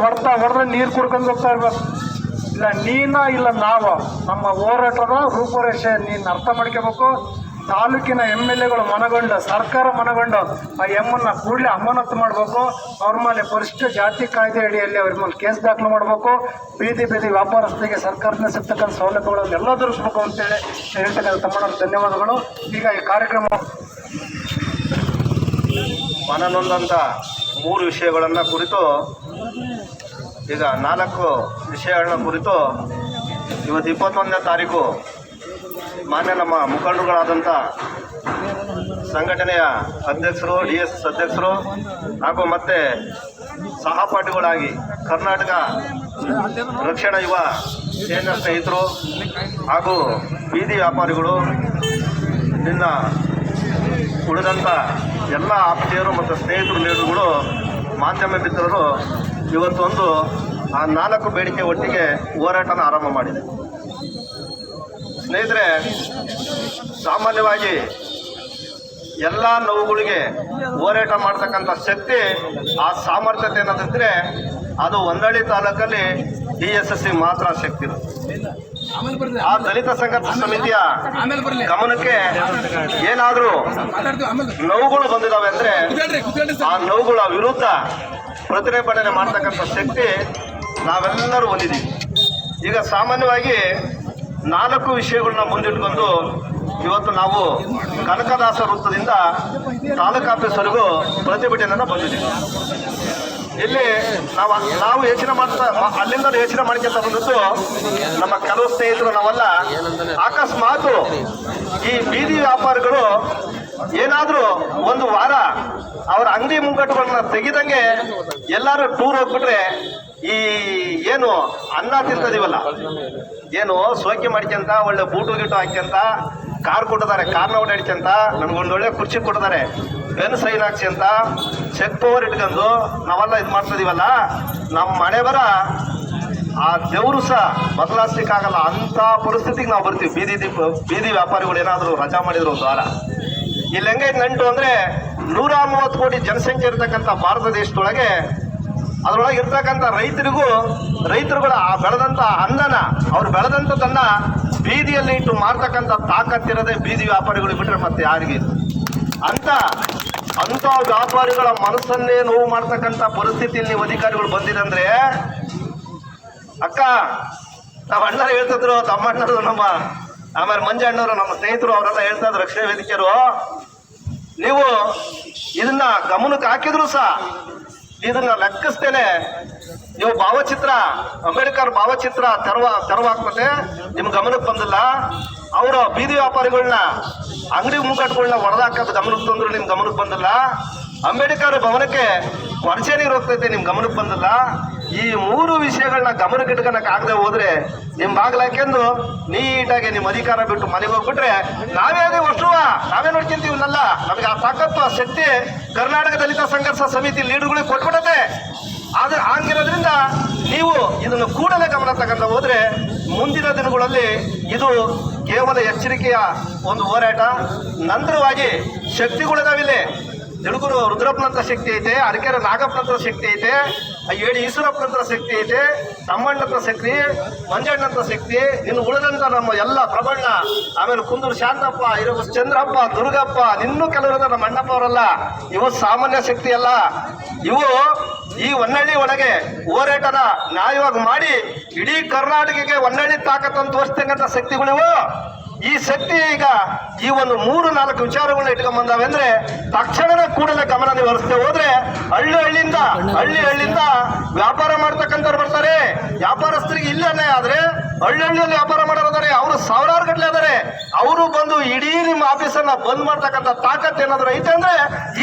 ಹೊಡೆದ್ರೆ ನೀರು ಕುಡ್ಕೊಂಡು ಹೋಗ್ತಾ ಇರ್ಬೇಕು. ಇಲ್ಲ ಇಲ್ಲ ನಮ್ಮ ಹೋರಾಟದ ರೂಪುರೇಷೆ ನೀನು ಅರ್ಥ ಮಾಡ್ಕೋಬೇಕು. ತಾಲೂಕಿನ MLAಗಳು ಮನಗೊಂಡು, ಸರ್ಕಾರ ಮನಗೊಂಡು ಆ ಎಮ್ಮನ್ನು ಕೂಡಲೇ ಅಮಾನತು ಮಾಡಬೇಕು. ಅವ್ರ ಮೇಲೆ ಪರಿಶಿಷ್ಟ ಜಾತಿ ಕಾಯ್ದೆ ಅಡಿಯಲ್ಲಿ ಅವ್ರ ಮೇಲೆ ಕೇಸ್ ದಾಖಲು ಮಾಡಬೇಕು. ಬೀದಿ ವ್ಯಾಪಾರಸ್ಥರಿಗೆ ಸರ್ಕಾರದಿಂದ ಸಿಗ್ತಕ್ಕಂಥ ಸೌಲಭ್ಯಗಳನ್ನು ಎಲ್ಲ ದೊರಕಿಸ್ಬೇಕು ಅಂತೇಳಿ ಹೇಳ್ತಕ್ಕಂಥ ತಮ್ಮಣ್ಣ ಧನ್ಯವಾದಗಳು. ಈಗ ಈ ಕಾರ್ಯಕ್ರಮ ಮನನೊಂದಂಥ 3 ವಿಷಯಗಳನ್ನು ಕುರಿತು, ಈಗ 4 ವಿಷಯಗಳನ್ನ ಕುರಿತು ಇವತ್ತು 21ನೇ ತಾರೀಕು ಮಾನ್ಯ ನಮ್ಮ ಮುಖಂಡರುಗಳಾದಂಥ ಸಂಘಟನೆಯ ಅಧ್ಯಕ್ಷರು, DSS ಅಧ್ಯಕ್ಷರು ಹಾಗೂ ಮತ್ತು ಸಹಪಾಠಿಗಳಾಗಿ ಕರ್ನಾಟಕ ರಕ್ಷಣಾ ಯುವ ಸೇನಾ ಸ್ನೇಹಿತರು ಹಾಗೂ ಬೀದಿ ವ್ಯಾಪಾರಿಗಳು, ನಿನ್ನ ಉಳಿದಂಥ ಎಲ್ಲ ಆಪ್ತೆಯರು ಮತ್ತು ಸ್ನೇಹಿತರು ನೇರುಗಳು, ಮಾಧ್ಯಮ ಮಿತ್ರರು ಇವತ್ತೊಂದು ಆ 4 ಬೇಡಿಕೆ ಒಟ್ಟಿಗೆ ಹೋರಾಟನ ಆರಂಭ ಮಾಡಿದೆ. ಸ್ನೇಹಿತರೆ, ಸಾಮಾನ್ಯವಾಗಿ ಎಲ್ಲ ನೋವುಗಳಿಗೆ ಹೋರಾಟ ಮಾಡ್ತಕ್ಕಂಥ ಶಕ್ತಿ, ಆ ಸಾಮರ್ಥ್ಯತೆ ಏನಾದಿದ್ರೆ ಅದು ಹೊನ್ನಾಳಿ ತಾಲೂಕಲ್ಲಿ DSS ಮಾತ್ರ ಶಕ್ತಿ ಇರುತ್ತೆ. ಆ ದಲಿತ ಸಂಘರ್ಷ ಸಮಿತಿಯ ಗಮನಕ್ಕೆ ಏನಾದರೂ ನೋವುಗಳು ಬಂದಿದ್ದಾವೆ ಅಂದರೆ ಆ ನೋವುಗಳ ವಿರುದ್ಧ ಪ್ರತಿಭಟನೆ ಮಾಡ್ತಕ್ಕಂಥ ಶಕ್ತಿ ನಾವೆಲ್ಲರೂ ಹೊಂದಿದ್ದೀವಿ. ಈಗ ಸಾಮಾನ್ಯವಾಗಿ 4 ವಿಷಯಗಳನ್ನ ಮುಂದಿಟ್ಕೊಂಡು ಇವತ್ತು ನಾವು ಕನಕದಾಸ ವೃತ್ತದಿಂದ ತಾಲೂಕು ಆಫೀಸ್ವರೆಗೂ ಪ್ರತಿಭಟನೆಯನ್ನು ಬಂದಿದ್ದೀವಿ. ಇಲ್ಲಿ ನಾವು ಯೋಚನೆ ಅಲ್ಲಿಂದ ಯೋಚನೆ ಮಾಡ್ಕೊಂತ ಬಂದದ್ದು ನಮ್ಮ ಕೆಲವು ಸ್ನೇಹಿತರು ನಾವೆಲ್ಲ ಅಕಸ್ಮಾತ್ ಈ ಬೀದಿ ವ್ಯಾಪಾರಿಗಳು ಏನಾದರೂ ಒಂದು ವಾರ ಅವರ ಅಂಗಡಿ ಮುಂಗಟ್ಟುಗಳನ್ನ ತೆಗೆದಂಗೆ ಎಲ್ಲರೂ ಟೂರ್ ಹೋಗ್ಬಿಟ್ರೆ ಈ ಏನು ಅನ್ನ ತಿಂತದೀವಲ್ಲ, ಏನು ಸೋಕೆ ಮಾಡ್ಕೊಂತ ಒಳ್ಳೆ ಬೂಟು ಗಿಟು ಹಾಕ್ಯಂತ ಕಾರ್ ಕೊಟ್ಟಿದ್ದಾರೆ, ಕಾರ್ನ ಓಡಾಡ್ಕೊಂತ ನಮ್ಗೊಂದು ಒಳ್ಳೆ ಕುರ್ಚಿ ಕೊಟ್ಟಿದ್ದಾರೆ, ಪೆನ್ ಸೈನ್ ಹಾಕ್ಸಿ ಅಂತ ಚೆಕ್ ಪವರ್ ಇಟ್ಕೊಂಡು ನಾವೆಲ್ಲ ಇದು ಮಾಡ್ತಿದೀವಲ್ಲ, ನಮ್ಮ ಮನೆ ಬರ ಆ ದೇವರು ಸಹ ಬದಲಾಯಿಸ್ಲಿಕ್ಕಾಗಲ್ಲ. ಅಂಥ ಪರಿಸ್ಥಿತಿಗೆ ನಾವು ಬರ್ತೀವಿ. ಬೀದಿ ವ್ಯಾಪಾರಿಗಳು ಏನಾದರೂ ರಜಾ ಮಾಡಿದ್ರು ಒಂದು ವಾರ. ಇಲ್ಲಿ ಹೆಂಗೈತೆ ನಂಟು ಅಂದರೆ 130 ಕೋಟಿ ಜನಸಂಖ್ಯೆ ಇರತಕ್ಕಂಥ ಭಾರತ ದೇಶದೊಳಗೆ ಅದರೊಳಗೆ ಇರ್ತಕ್ಕಂಥ ರೈತರುಗಳ ಆ ಬೆಳೆದಂಥ ಅನ್ನನ, ಅವ್ರು ಬೆಳೆದಂಥದ್ದನ್ನ ಬೀದಿಯಲ್ಲಿ ಇಟ್ಟು ಮಾರ್ತಕ್ಕಂಥ ತಾಕತ್ತಿರದೆ ಬೀದಿ ವ್ಯಾಪಾರಿಗಳು ಬಿಟ್ಟರೆ ಮತ್ತೆ ಯಾರಿಗೆ ಅಂಥ ವ್ಯಾಪಾರಿಗಳ ಮನಸ್ಸನ್ನೇ ನೋವು ಮಾಡ್ತಕ್ಕಂಥ ಪರಿಸ್ಥಿತಿಯಲ್ಲಿ ನೀವು ಅಧಿಕಾರಿಗಳು ಬಂದಿರಂದ್ರೆ, ಅಕ್ಕ ನಾವು ಅಣ್ಣರು ಹೇಳ್ತಿದ್ರು, ತಮ್ಮಣ್ಣರು, ನಮ್ಮ ಆಮೇಲೆ ಮಂಜಣ್ಣವರು, ನಮ್ಮ ಸ್ನೇಹಿತರು ಅವರೆಲ್ಲ ಹೇಳ್ತಾ ಇದ್ರು, ರಕ್ಷಣಾ ವೇದಿಕೆಯರು, ನೀವು ಇದನ್ನ ಗಮನಕ್ಕೆ ಹಾಕಿದ್ರು ಸಹ ಇದನ್ನ ಲೆಕ್ಕಿಸ್ತೇನೆ. ನೀವು ಭಾವಚಿತ್ರ, ಅಂಬೇಡ್ಕರ್ ಭಾವಚಿತ್ರ ತೆರವಾಗ್ತದೆ, ನಿಮ್ ಗಮನಕ್ಕೆ ಬಂದಿಲ್ಲ. ಅವರು ಬೀದಿ ವ್ಯಾಪಾರಿಗಳನ್ನ, ಅಂಗಡಿ ಮುಂಗಟ್ಟುಗಳನ್ನ ಹೊಡೆದಾಕೋದು ಗಮನಕ್ಕೆ ತಂದ್ರು, ನಿಮ್ ಗಮನಕ್ಕೆ ಬಂದಿಲ್ಲ. ಅಂಬೇಡ್ಕರ್ ಭವನಕ್ಕೆ ಕೊರಚೆ ನೀರು ಹೋಗ್ತೈತೆ, ನಿಮ್ ಗಮನಕ್ಕೆ ಬಂದಿಲ್ಲ. ಈ 3 ವಿಷಯಗಳನ್ನ ಗಮನಕ್ಕೆ ಇಟ್ಕೊಳಕ್ಕಾಗದೆ ಹೋದ್ರೆ ನಿಮ್ ಬಾಗಿಲು ಹಾಕ್ಯಂದು ನೀಟಾಗಿ ನಿಮ್ಮ ಅಧಿಕಾರ ಬಿಟ್ಟು ಮನೆಗೆ ಹೋಗ್ಬಿಟ್ರೆ ನಾವೇ ನೋಡ್ಕೊಂತೀವಲ್ಲ. ನಮಗೆ ಆ ತಾಕತ್ತು, ಆ ಶಕ್ತಿ ಕರ್ನಾಟಕ ದಲಿತ ಸಂಘರ್ಷ ಸಮಿತಿ ಲೀಡರ್ಗಳಿಗೆ ಕೊಟ್ಬಿಡತ್ತೆ. ಆದ್ರೆ ಹಂಗಿರೋದ್ರಿಂದ ನೀವು ಇದನ್ನು ಕೂಡಲೇ ಗಮನ ತಗೊಂಡು ಹೋದ್ರೆ ಮುಂದಿನ ದಿನಗಳಲ್ಲಿ ಇದು ಕೇವಲ ಎಚ್ಚರಿಕೆಯ ಒಂದು ಹೋರಾಟ. ನಂತರವಾಗಿ ಶಕ್ತಿಗಳಿದಾವಿಲ್ಲಿ. ತಿಳುಗುರು ರುದ್ರಪ್ಪನಂತ ಶಕ್ತಿ ಐತೆ, ಅರಕೆರೆ ನಾಗಪ್ಪನಂತ ಶಕ್ತಿ ಐತೆ, ಏಡಿ ಈಶ್ವರಪ್ಪನಂತ ಶಕ್ತಿ ಐತೆ, ತಮ್ಮಣ್ಣಂತ ಶಕ್ತಿ, ಮಂಜಣ್ಣಂತ ಶಕ್ತಿ, ಇನ್ನು ಉಳಿದಂತ ನಮ್ಮ ಎಲ್ಲ ಪ್ರಬಣ್ಣ, ಆಮೇಲೆ ಕುಂದೂರು ಶಾಂತಪ್ಪ, ಇರೋ ಚಂದ್ರಪ್ಪ, ದುರ್ಗಪ್ಪ, ಇನ್ನೂ ಕೆಲವರದ ನಮ್ಮ ಅಣ್ಣಪ್ಪ ಅವರಲ್ಲ. ಇವು ಸಾಮಾನ್ಯ ಶಕ್ತಿ ಅಲ್ಲ. ಇವು ಈ ಹೊನ್ನಳ್ಳಿ ಒಳಗೆ ಹೋರಾಟನ ನ್ಯಾಯವಾಗಿ ಮಾಡಿ ಇಡೀ ಕರ್ನಾಟಕಕ್ಕೆ ಹೊನ್ನಳ್ಳಿ ತಾಕತ್ತನ್ನು ತೋರಿಸ್ತಕ್ಕಂಥ ಶಕ್ತಿಗಳಿವು. ಈ ಶಕ್ತಿ ಈಗ ಈ ಒಂದು 3-4 ವಿಚಾರಗಳನ್ನ ಇಟ್ಕೊಂಡ್ ಬಂದಾವೆ ಅಂದ್ರೆ ತಕ್ಷಣವೇ ಕೂಡಲೇ ಗಮನ ನೀವು ಹರಿಸದೆ ಹೋದ್ರೆ ಹಳ್ಳಿಯಿಂದ ವ್ಯಾಪಾರ ಮಾಡ್ತಕ್ಕಂಥವ್ರು ಬರ್ತಾರೆ. ವ್ಯಾಪಾರಸ್ಥರಿಗೆ ಇಲ್ಲಿ ಅನ್ಯಾಯ ಆದ್ರೆ ಹಳ್ಳಿಯಲ್ಲಿ ವ್ಯಾಪಾರ ಮಾಡೋದಾರೆ, ಅವರು 1000 ಗಟ್ಟಲೆ ಅದಾರೆ. ಅವರು ಅವರು ಬಂದು ಇಡೀ ನಿಮ್ಮ ಆಫೀಸನ್ನ ಬಂದ್ ಮಾಡ್ತಕ್ಕಂಥ ತಾಕತ್ ಏನಾದ್ರು ಐತೆ ಅಂದ್ರೆ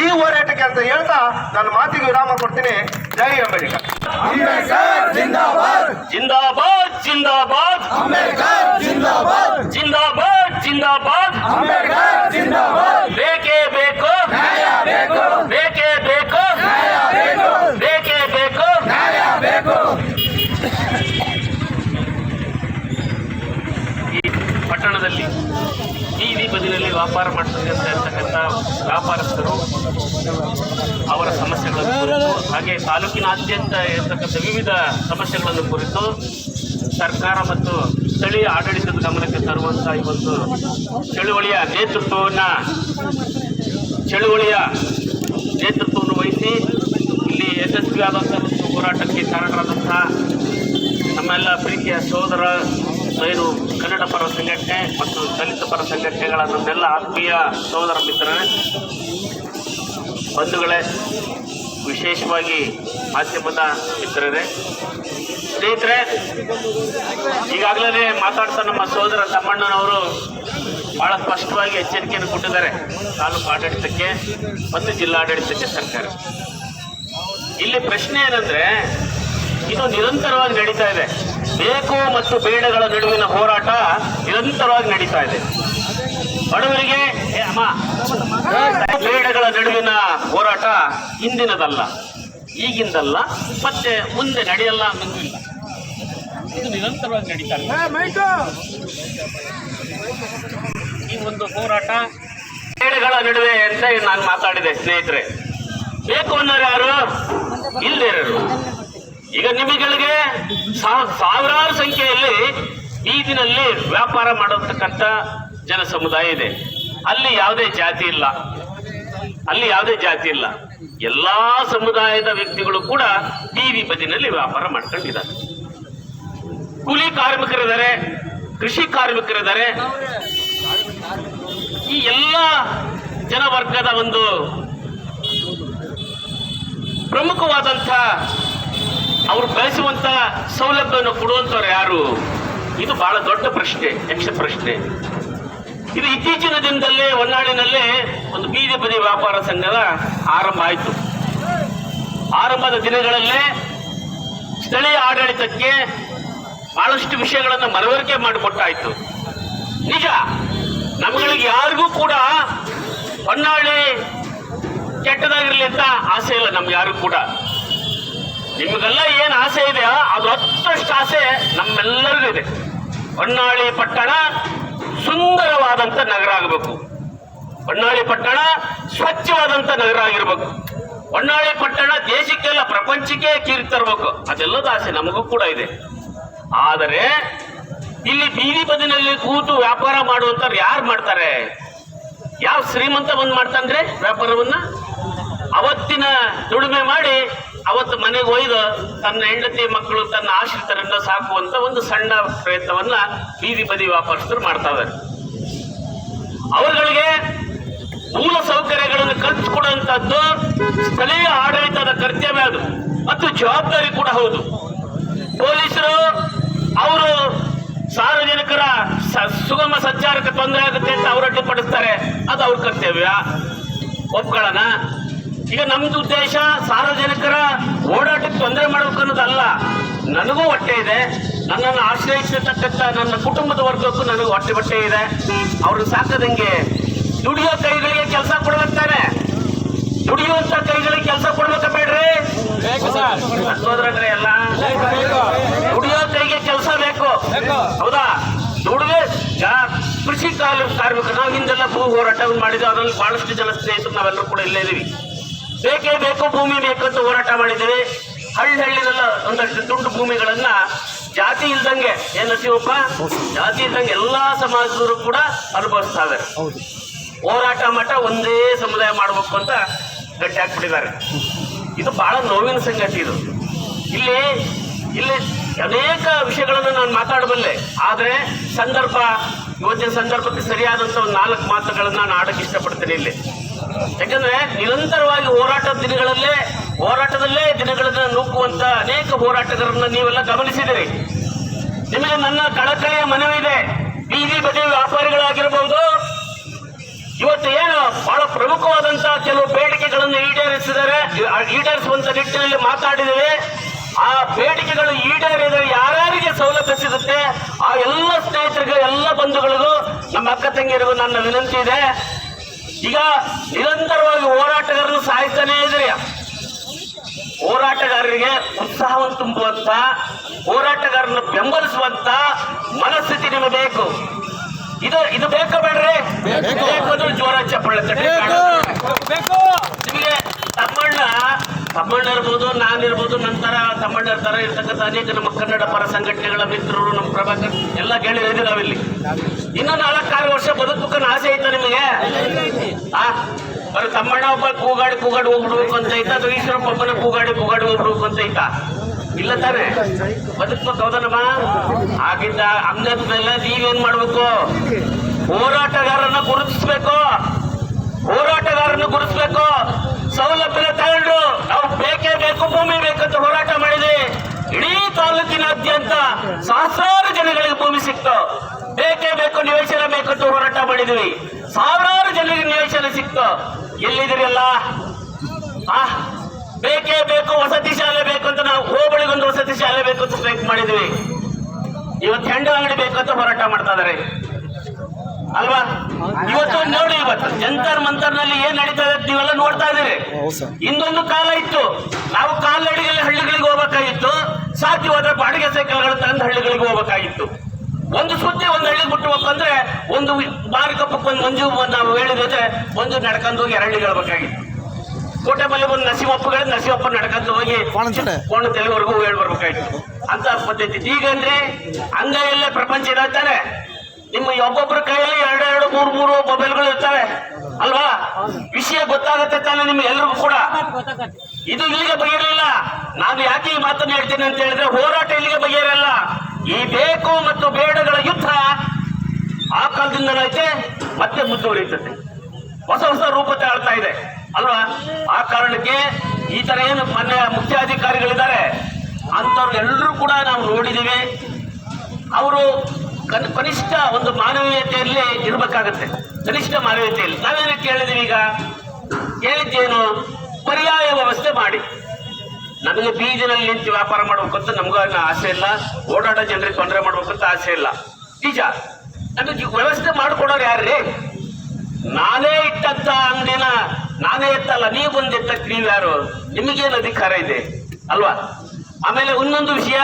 ಈ ಹೋರಾಟಕ್ಕೆ ಅಂತ ಹೇಳ್ತಾ ನನ್ನ ಮಾತಿಗೆ ವಿರಾಮ ಕೊಡ್ತೀನಿ. ಜೈ ಅಂಬೇಡ್ಕರ್. ಜಿಂದಾಬಾದ್ ಜಿಂದಾಬಾದ್ ಜಿಂದಾಬಾದ್ ಜಿಂದಾಬಾದ್ ಜಿಂದಾಬಾದ್ ಬೇಕೇ ಬೇಕು ಬೇಕೇ ಬೇಕು ಬೇಕೇ ಬೇಕು. ಈ ಪಟ್ಟಣದಲ್ಲಿ ಬೀದಿ ಬದಿಯಲ್ಲಿ ವ್ಯಾಪಾರ ಮಾಡ್ತಕ್ಕಂಥ ವ್ಯಾಪಾರಸ್ಥರು ಅವರ ಸಮಸ್ಯೆಗಳನ್ನು ಕುರಿತು ಹಾಗೆ ತಾಲೂಕಿನಾದ್ಯಂತ ಇರತಕ್ಕಂಥ ವಿವಿಧ ಸಮಸ್ಯೆಗಳನ್ನು ಕುರಿತು ಸರ್ಕಾರ ಮತ್ತು ಸ್ಥಳೀಯ ಆಡಳಿತದ ಗಮನಕ್ಕೆ ತರುವಂಥ ಈ ಒಂದು ಚಳುವಳಿಯ ನೇತೃತ್ವವನ್ನು ವಹಿಸಿ ಇಲ್ಲಿ ಯಶಸ್ವಿಯಾದಂಥ ಒಂದು ಹೋರಾಟಕ್ಕೆ ಕಾರಣರಾದಂತಹ ನಮ್ಮೆಲ್ಲ ಪ್ರೀತಿಯ ಸಹೋದರ ಏನು ಕನ್ನಡ ಪರ ಸಂಘಟನೆ ಮತ್ತು ದಲಿತ ಪರ ಸಂಘಟನೆಗಳ ನಮ್ಮೆಲ್ಲ ಆತ್ಮೀಯ ಸಹೋದರ ಮಿತ್ರರೇ, ಬಂಧುಗಳೇ, ವಿಶೇಷವಾಗಿ ಮಾಧ್ಯಮದ ಮಿತ್ರರೇ, ಸ್ನೇಹಿತರೆ, ಈಗಾಗಲೇ ಮಾತಾಡ್ತಾ ನಮ್ಮ ಸಹೋದರ ತಮ್ಮಣ್ಣನವರು ಬಹಳ ಸ್ಪಷ್ಟವಾಗಿ ಎಚ್ಚರಿಕೆಯನ್ನು ಕೊಟ್ಟಿದ್ದಾರೆ ತಾಲೂಕು ಆಡಳಿತಕ್ಕೆ ಮತ್ತು ಜಿಲ್ಲಾಡಳಿತಕ್ಕೆ, ಸರ್ಕಾರ. ಇಲ್ಲಿ ಪ್ರಶ್ನೆ ಏನಂದ್ರೆ, ಇದು ನಿರಂತರವಾಗಿ ನಡೀತಾ ಇದೆ. ಬೇಕು ಮತ್ತು ಬೇಡಗಳ ನಡುವಿನ ಹೋರಾಟ ನಿರಂತರವಾಗಿ ನಡೀತಾ ಇದೆ. ಬಡವರಿಗೆ ಬೇಡಗಳ ನಡುವಿನ ಹೋರಾಟ ಹಿಂದಿನದಲ್ಲ, ಈಗಿಂದಲ್ಲ, ಮತ್ತೆ ಮುಂದೆ ನಡೆಯಲ್ಲ ಅನ್ನೋದಿಲ್ಲ. ಇದು ನಿರಂತರವಾಗಿ ನಡೀತಾ ಇದೆ. ಈ ಒಂದು ಹೋರಾಟ ಬೇಡಗಳ ನಡುವೆ ಅಂತ ನಾನು ಮಾತಾಡಿದೆ. ಸ್ನೇಹಿತರೆ, ಬೇಕು ಅನ್ನೋರು ಯಾರು? ಇಲ್ದೇರರು. ಈಗ ನಿಮಿಗಳಿಗೆ ಸಾವಿರಾರು ಸಂಖ್ಯೆಯಲ್ಲಿ ಬೀದಿನಲ್ಲಿ ವ್ಯಾಪಾರ ಮಾಡತಕ್ಕಂಥ ಜನ ಸಮುದಾಯ ಇದೆ. ಅಲ್ಲಿ ಯಾವುದೇ ಜಾತಿ ಇಲ್ಲ. ಎಲ್ಲಾ ಸಮುದಾಯದ ವ್ಯಕ್ತಿಗಳು ಕೂಡ ಬೀದಿ ಬದಿನಲ್ಲಿ ವ್ಯಾಪಾರ ಮಾಡ್ಕೊಂಡಿದ್ದಾರೆ. ಕೂಲಿ ಕಾರ್ಮಿಕರಿದ್ದಾರೆ, ಕೃಷಿ ಕಾರ್ಮಿಕರಿದ್ದಾರೆ. ಈ ಎಲ್ಲ ಜನವರ್ಗದ ಒಂದು ಪ್ರಮುಖವಾದಂಥ ಅವರು ಬಯಸುವಂತ ಸೌಲಭ್ಯವನ್ನು ಕೊಡುವಂತವ್ರು ಯಾರು? ಇದು ಬಹಳ ದೊಡ್ಡ ಪ್ರಶ್ನೆ, ಯಕ್ಷ ಪ್ರಶ್ನೆ. ಇದು ಇತ್ತೀಚಿನ ದಿನದಲ್ಲೇ ಹೊನ್ನಾಳಿನಲ್ಲೇ ಒಂದು ಬೀದಿ ಬದಿ ವ್ಯಾಪಾರ ಸಂಘದ ಆರಂಭ ಆಯಿತು. ಆರಂಭದ ದಿನಗಳಲ್ಲೇ ಸ್ಥಳೀಯ ಆಡಳಿತಕ್ಕೆ ಬಹಳಷ್ಟು ವಿಷಯಗಳನ್ನು ಮನವರಿಕೆ ಮಾಡಿಕೊಟ್ಟಾಯಿತು. ನಿಜ, ನಮ್ಗಳಿಗೆ ಯಾರಿಗೂ ಕೂಡ ಹೊನ್ನಾಳಿ ಕೆಟ್ಟದಾಗಿರ್ಲಿ ಅಂತ ಆಸೆ ಇಲ್ಲ. ನಮ್ಗೆ ಯಾರು ಕೂಡ, ನಿಮಗೆಲ್ಲ ಏನು ಆಸೆ ಇದೆಯಾ ಅದು 10ರಷ್ಟು ಆಸೆ ನಮ್ಮೆಲ್ಲರಿಗೂ ಇದೆ. ಹೊನ್ನಾಳಿ ಪಟ್ಟಣ ಸುಂದರವಾದಂಥ ನಗರ ಆಗಬೇಕು. ಹೊನ್ನಾಳಿ ಪಟ್ಟಣ ಸ್ವಚ್ಛವಾದಂಥ ನಗರ ಆಗಿರ್ಬೇಕು. ಹೊನ್ನಾಳಿ ಪಟ್ಟಣ ದೇಶಕ್ಕೆಲ್ಲ ಪ್ರಪಂಚಕ್ಕೆ ಕೀರ್ತಿ ತರಬೇಕು. ಅದೆಲ್ಲದ ಆಸೆ ನಮಗೂ ಕೂಡ ಇದೆ. ಆದರೆ ಇಲ್ಲಿ ಬೀದಿ ಬದಿನಲ್ಲಿ ಕೂತು ವ್ಯಾಪಾರ ಮಾಡುವಂಥವ್ರು ಯಾರು ಮಾಡ್ತಾರೆ? ಯಾವ ಶ್ರೀಮಂತ ಬಂದು ಮಾಡ್ತಾನ್ರಿ ವ್ಯಾಪಾರವನ್ನ? ಅವತ್ತಿನ ದುಡಿಮೆ ಮಾಡಿ ಅವತ್ತು ಮನೆಗೆ ಒಯ್ದು ತನ್ನ ಹೆಂಡತಿ ಮಕ್ಕಳು ತನ್ನ ಆಶ್ರಿತರನ್ನ ಸಾಕುವಂತ ಒಂದು ಸಣ್ಣ ಪ್ರಯತ್ನವನ್ನ ಬೀದಿ ಬದಿ ವ್ಯಾಪಾರಸ್ಥರು ಮಾಡ್ತಾ ಇದ್ದಾರೆ. ಅವರುಗಳಿಗೆ ಮೂಲ ಸೌಕರ್ಯಗಳನ್ನು ಕಲ್ಪಿಸಿಕೊಡುವಂತದ್ದು ಸ್ಥಳೀಯ ಆಡಳಿತದ ಕರ್ತವ್ಯ, ಅದು ಮತ್ತು ಜವಾಬ್ದಾರಿ ಕೂಡ ಹೌದು. ಪೊಲೀಸರು ಅವರು ಸಾರ್ವಜನಿಕರ ಸುಗಮ ಸಂಚಾರಕ್ಕೆ ತೊಂದರೆ ಆಗುತ್ತೆ ಅಂತ ಅವರು ಅಡ್ಡಿಪಡಿಸ್ತಾರೆ, ಅದು ಅವ್ರ ಕರ್ತವ್ಯ, ಒಪ್ಕೊಳ್ಳೋಣ. ಈಗ ನಮ್ದು ಉದ್ದೇಶ ಸಾರ್ವಜನಿಕರ ಓಡಾಟಕ್ಕೆ ತೊಂದರೆ ಮಾಡಬೇಕು ಅನ್ನೋದಲ್ಲ. ನನಗೂ ಹೊಟ್ಟೆ ಇದೆ, ನನ್ನನ್ನು ಆಶ್ರಯಿಸತಕ್ಕಂಥ ನನ್ನ ಕುಟುಂಬದ ವರ್ಗಕ್ಕೂ ನನಗೂ ಹೊಟ್ಟೆ ಇದೆ. ಅವ್ರನ್ನ ಸಾಕದಂಗೆ ದುಡಿಯೋ ಕೈಗಳಿಗೆ ಕೆಲಸ ಕೊಡ್ಬೇಕಾನೆ. ದುಡಿಯುವಂತ ಕೈಗಳಿಗೆ ಕೆಲಸ ಕೊಡ್ಬೇಕ ಬೇಡ್ರಿ? ಹೋದ್ರಂದ್ರೆ ಎಲ್ಲ ದುಡಿಯೋ ಕೈಗೆ ಕೆಲಸ ಬೇಕು, ಹೌದಾ? ದುಡಿಮೆ ಕೃಷಿ ಕಾರ್ಮಿಕರು ನಾವು ಹಿಂದೆಲ್ಲ ಭೂ ಹೋರಾಟವನ್ನು ಮಾಡಿದ್ವಿ. ಅದರಲ್ಲಿ ಬಹಳಷ್ಟು ಜನ ಸ್ನೇಹಿತರು ನಾವೆಲ್ಲರೂ ಕೂಡ ಇಲ್ಲೇ ಇದೀವಿ. ಬೇಕೇ ಬೇಕು, ಭೂಮಿ ಬೇಕು ಅಂತ ಹೋರಾಟ ಮಾಡಿದ್ದೀವಿ. ಹಳ್ಳಿನೆಲ್ಲ ಒಂದಷ್ಟು ದುಡ್ಡು ಭೂಮಿಗಳನ್ನ ಜಾತಿ ಇಲ್ದಂಗೆ, ಏನು ಶಿವಪ್ಪ, ಜಾತಿ ಇಲ್ದಂಗೆ ಎಲ್ಲಾ ಸಮಾಜದವರು ಕೂಡ ಅನುಭವಿಸ್ತಾ ಇದ್ದಾರೆ. ಹೋರಾಟ ಮಠ ಒಂದೇ ಸಮುದಾಯ ಮಾಡಬೇಕು ಅಂತ ಗಟ್ಟಿ ಹಾಕ್ಬಿಟ್ಟಿದ್ದಾರೆ. ಇದು ಬಹಳ ನೋವಿನ ಸಂಗತಿ. ಇದು ಇಲ್ಲಿ ಅನೇಕ ವಿಷಯಗಳನ್ನು ನಾನು ಮಾತಾಡಬಲ್ಲೆ, ಆದ್ರೆ ಇವತ್ತಿನ ಸಂದರ್ಭಕ್ಕೆ ಸರಿಯಾದಂತ ಒಂದು 4 ಮಾತುಗಳನ್ನ ನಾನು ಆಡಕ್ಕೆ ಇಷ್ಟಪಡ್ತೇನೆ ಇಲ್ಲಿ. ಯಾಕಂದ್ರೆ ನಿರಂತರವಾಗಿ ಹೋರಾಟದಲ್ಲೇ ದಿನಗಳನ್ನ ನೂಕುವಂತ ಅನೇಕ ಹೋರಾಟಗಾರರನ್ನ ನೀವೆಲ್ಲ ಗಮನಿಸಿದಿರಿ. ನಿಮಗೆ ನನ್ನ ಕಳಕಳಿಯ ಮನವಿ ಇದೆ. ಬೀದಿ ಬದಿ ವ್ಯಾಪಾರಿಗಳಾಗಿರಬಹುದು, ಈಡೇರಿಸುವಂತ ನಿಟ್ಟಿನಲ್ಲಿ ಮಾತಾಡಿದ್ದೇವೆ. ಆ ಬೇಡಿಕೆಗಳು ಈಡೇರಿದರೆ ಯಾರ್ಯಾರಿಗೆ ಸೌಲಭ್ಯ ಸಿಗುತ್ತೆ ಆ ಎಲ್ಲ ಸ್ನೇಹಿತರಿಗೂ, ಎಲ್ಲ ಬಂಧುಗಳಿಗೂ, ನಮ್ಮ ಅಕ್ಕ ತಂಗಿಯರಿಗೂ ನನ್ನ ವಿನಂತಿ ಇದೆ. ಈಗ ನಿರಂತರವಾಗಿ ಹೋರಾಟಗಾರರು ಸಾಯಿಸ್ತಾನೇ ಇದ್ರಿ. ಹೋರಾಟಗಾರರಿಗೆ ಉತ್ಸಾಹವನ್ನು ತುಂಬುವಂತ, ಹೋರಾಟಗಾರರನ್ನು ಬೆಂಬಲಿಸುವಂತ ಮನಸ್ಥಿತಿ ನಿಮಗೆ ಬೇಕು. ಇದು ಬೇಕಾ ಬೇಡ್ರಿ? ಬೇಕು ಅಂದ್ರೆ ಜೋರ ಚಪ್ಪಳೆ ತಟ್ಟಿ ನಿಮಗೆ ತಮ್ಮಣ್ಣ ಇರ್ಬೋದು, ನಾನಿರ್ಬೋದು, ನಂತರ ತಮ್ಮಣ್ಣ ತರ ಇರ್ತಕ್ಕಂಥ ಅನೇಕ ನಮ್ಮ ಕನ್ನಡ ಪರ ಸಂಘಟನೆಗಳ ಮಿತ್ರರು, ನಮ್ಮ ಪ್ರಭಾಕರ್ ಎಲ್ಲ ಗೆಳೆಯರಿದ್ದೀವಿ ನಾವಿಲ್ಲಿ. ಇನ್ನು 4-6 ವರ್ಷ ಬದುಕಬೇಕನ್ನ ಆಸೆ ಐತ ನಿಮಗೆ? ಬರೀ ತಮ್ಮಣ್ಣ ಒಬ್ಬ ಕೂಗಾಡಿ ಹೋಗ್ಬಿಡ್ಬೇಕು ಅಂತ ಐತಾ, ಅಥವಾ ಈಶ್ವರಪ್ಪ ಒಬ್ಬನ ಕೂಗಾಡಿ ಹೋಗ್ಬಿಡ್ಬೇಕು ಅಂತ ಐತಾ? ಇಲ್ಲ ತಾನೆ, ಬದುಕ್ಬೇಕು. ಹೌದಲ್ಲಮ್ಮ? ಆಗಿದ್ದ ಅಂಗದ ಮೇಲೆ ನೀವೇನ್ ಮಾಡ್ಬೇಕು? ಹೋರಾಟಗಾರರನ್ನ ಗುರುತಿಸ್ಬೇಕು. ಸೌಲಭ್ಯ ತಗೊಂಡು ನಾವು ಬೇಕೇ ಬೇಕು, ಭೂಮಿ ಬೇಕಂತ ಹೋರಾಟ ಮಾಡಿದ್ವಿ. ಇಡೀ ತಾಲೂಕಿನಾದ್ಯಂತ ಸಹಸ್ರಾರು ಜನಗಳಿಗೆ ಭೂಮಿ ಸಿಕ್ತು. ಬೇಕೇ ಬೇಕು, ನಿವೇಶನ ಬೇಕಂತ ಹೋರಾಟ ಮಾಡಿದ್ವಿ. ಸಾವಿರಾರು ಜನರಿಗೆ ನಿವೇಶನ ಸಿಕ್ತು. ಎಲ್ಲಿದ್ದೀರಲ್ಲ? ಬೇಕೇ ಬೇಕು, ವಸತಿ ಶಾಲೆ ಬೇಕಂತ ನಾವು ಹೋಬಳಿಗೊಂದು ವಸತಿ ಶಾಲೆ ಬೇಕು ಅಂತ ಸ್ಟ್ರೈಕ್ ಮಾಡಿದ್ವಿ. ಇವತ್ತು ಹೆಂಡ ಅಂಗಡಿ ಬೇಕಂತ ಹೋರಾಟ ಮಾಡ್ತಾ ಇದಾರೆ ಅಲ್ವಾ? ಇವತ್ತು ನೋಡಿ, ಇವತ್ತು ಜಂತರ್ ಮಂತರ್ನಲ್ಲಿ ಏನ್ ನಡೀತಾ ಇದೆ ನೀವೆಲ್ಲ ನೋಡ್ತಾ ಇದ್ದೀರಿ. ಇನ್ನೊಂದು ಕಾಲ ಇತ್ತು, ನಾವು ಕಾಲ್ನಡಿಗೆಯಲ್ಲಿ ಹಳ್ಳಿಗಳಿಗೆ ಹೋಗ್ಬೇಕಾಗಿತ್ತು. ಸಾಧ್ಯವಾದ್ರೆ ಬಾಡಿಗೆ ಸೈಕಲ್ಗಳು ತಂದು ಹಳ್ಳಿಗಳಿಗೆ ಹೋಗ್ಬೇಕಾಗಿತ್ತು. ಒಂದು ಸುದ್ದಿ ಒಂದು ಹಳ್ಳಿಗೆ ಬಿಟ್ಟಬೇಕಂದ್ರೆ ಒಂದು ಮಾರಿಕಪ್ಪಕ್ಕೆ ಒಂದು ಮಂಜು ನಾವು ಹೇಳಿದ್ರೆ ಒಂದು ನಡ್ಕೊಂಡು ಹೋಗಿ ಹಳ್ಳಿಗೆ ಹೇಳ್ಬೇಕಾಗಿತ್ತು. ಕೋಟೆಮಲ್ಲಿ ಒಂದು ನರಸಿಂಹಪ್ಪ ನಡ್ಕೊಂಡು ಹೋಗಿ ಕೋಣ ತೆಲುವರೆಗೂ ಹೇಳಿ ಬರ್ಬೇಕಾಗಿತ್ತು. ಅಂತ ಪದ್ಧತಿ ಈಗಂದ್ರೆ ಅಂಗೈಯಲ್ಲೇ ಪ್ರಪಂಚ ಇರತ್ತಾರೆ. ನಿಮ್ಮ ಒಬ್ಬೊಬ್ಬರ ಕೈಯಲ್ಲಿ 2-3 ಮೊಬೈಲ್ಗಳು ಇರ್ತವೆ ಅಲ್ವಾ? ವಿಷಯ ಗೊತ್ತಾಗತ್ತೆ ತಾನೆ ನಿಮ್ಗೆ ಎಲ್ರಿಗೂ ಕೂಡ. ಇದು ಇಲ್ಲಿಗೆ ಬಗೆಯಿರಲಿಲ್ಲ. ನಾನು ಯಾಕೆ ಈ ಮಾತನ್ನು ಹೇಳ್ತೀನಿ ಅಂತ ಹೇಳಿದ್ರೆ, ಹೋರಾಟ ಇಲ್ಲಿಗೆ ಬಗೆಯಿರಲ್ಲ. ಈ ಬೇಕು ಮತ್ತು ಬೇಡಗಳ ಯುದ್ಧ ಆ ಕಾಲದಿಂದಲೂ ಐತೆ, ಮತ್ತೆ ಮುಂದುವರಿಯುತ್ತದೆ. ಹೊಸ ರೂಪ ತಾಳ್ತಾ ಇದೆ ಅಲ್ವಾ? ಆ ಕಾರಣಕ್ಕೆ ಈ ತರ ಏನು ಮಾನ್ಯ ಮುಖ್ಯಾಧಿಕಾರಿಗಳಿದ್ದಾರೆ ಅಂತವ್ರೆಲ್ಲರೂ ಕೂಡ ನಾವು ನೋಡಿದ್ದೀವಿ. ಅವರು ಕನಿಷ್ಠ ಒಂದು ಮಾನವೀಯತೆಯಲ್ಲಿ ಇರಬೇಕಾಗತ್ತೆ. ಕನಿಷ್ಠ ಮಾನವೀಯತೆಯಲ್ಲಿ ನಾವೇನು ಕೇಳಿದೀವಿ? ಈಗ ಕೇಳಿದ್ದೇನು? ಪರ್ಯಾಯ ವ್ಯವಸ್ಥೆ ಮಾಡಿ. ನಮಗೆ ಬೀದಿನಲ್ಲಿ ನಿಂತು ವ್ಯಾಪಾರ ಮಾಡ್ಬೇಕಂತ ನಮಗೂ ಆಸೆ ಇಲ್ಲ, ಓಡಾಡೋ ಜನರಿಗೆ ತೊಂದರೆ ಮಾಡ್ಬೇಕಂತ ಆಸೆ ಇಲ್ಲ. ನಿಜ, ನಮಗೆ ವ್ಯವಸ್ಥೆ ಮಾಡ್ಕೊಡೋರು ಯಾರ್ರಿ? ನಾನೇ ಇಟ್ಟಂತ ಅಂಗಡಿನ ನಾನೇ ಎತ್ತಲ್ಲ, ನೀವು ಬಂದು ಎತ್ತಕ್ಕೆ ನೀವು ಯಾರು? ನಿಮಗೇನು ಅಧಿಕಾರ ಇದೆ ಅಲ್ವಾ? ಆಮೇಲೆ ಇನ್ನೊಂದು ವಿಷಯ,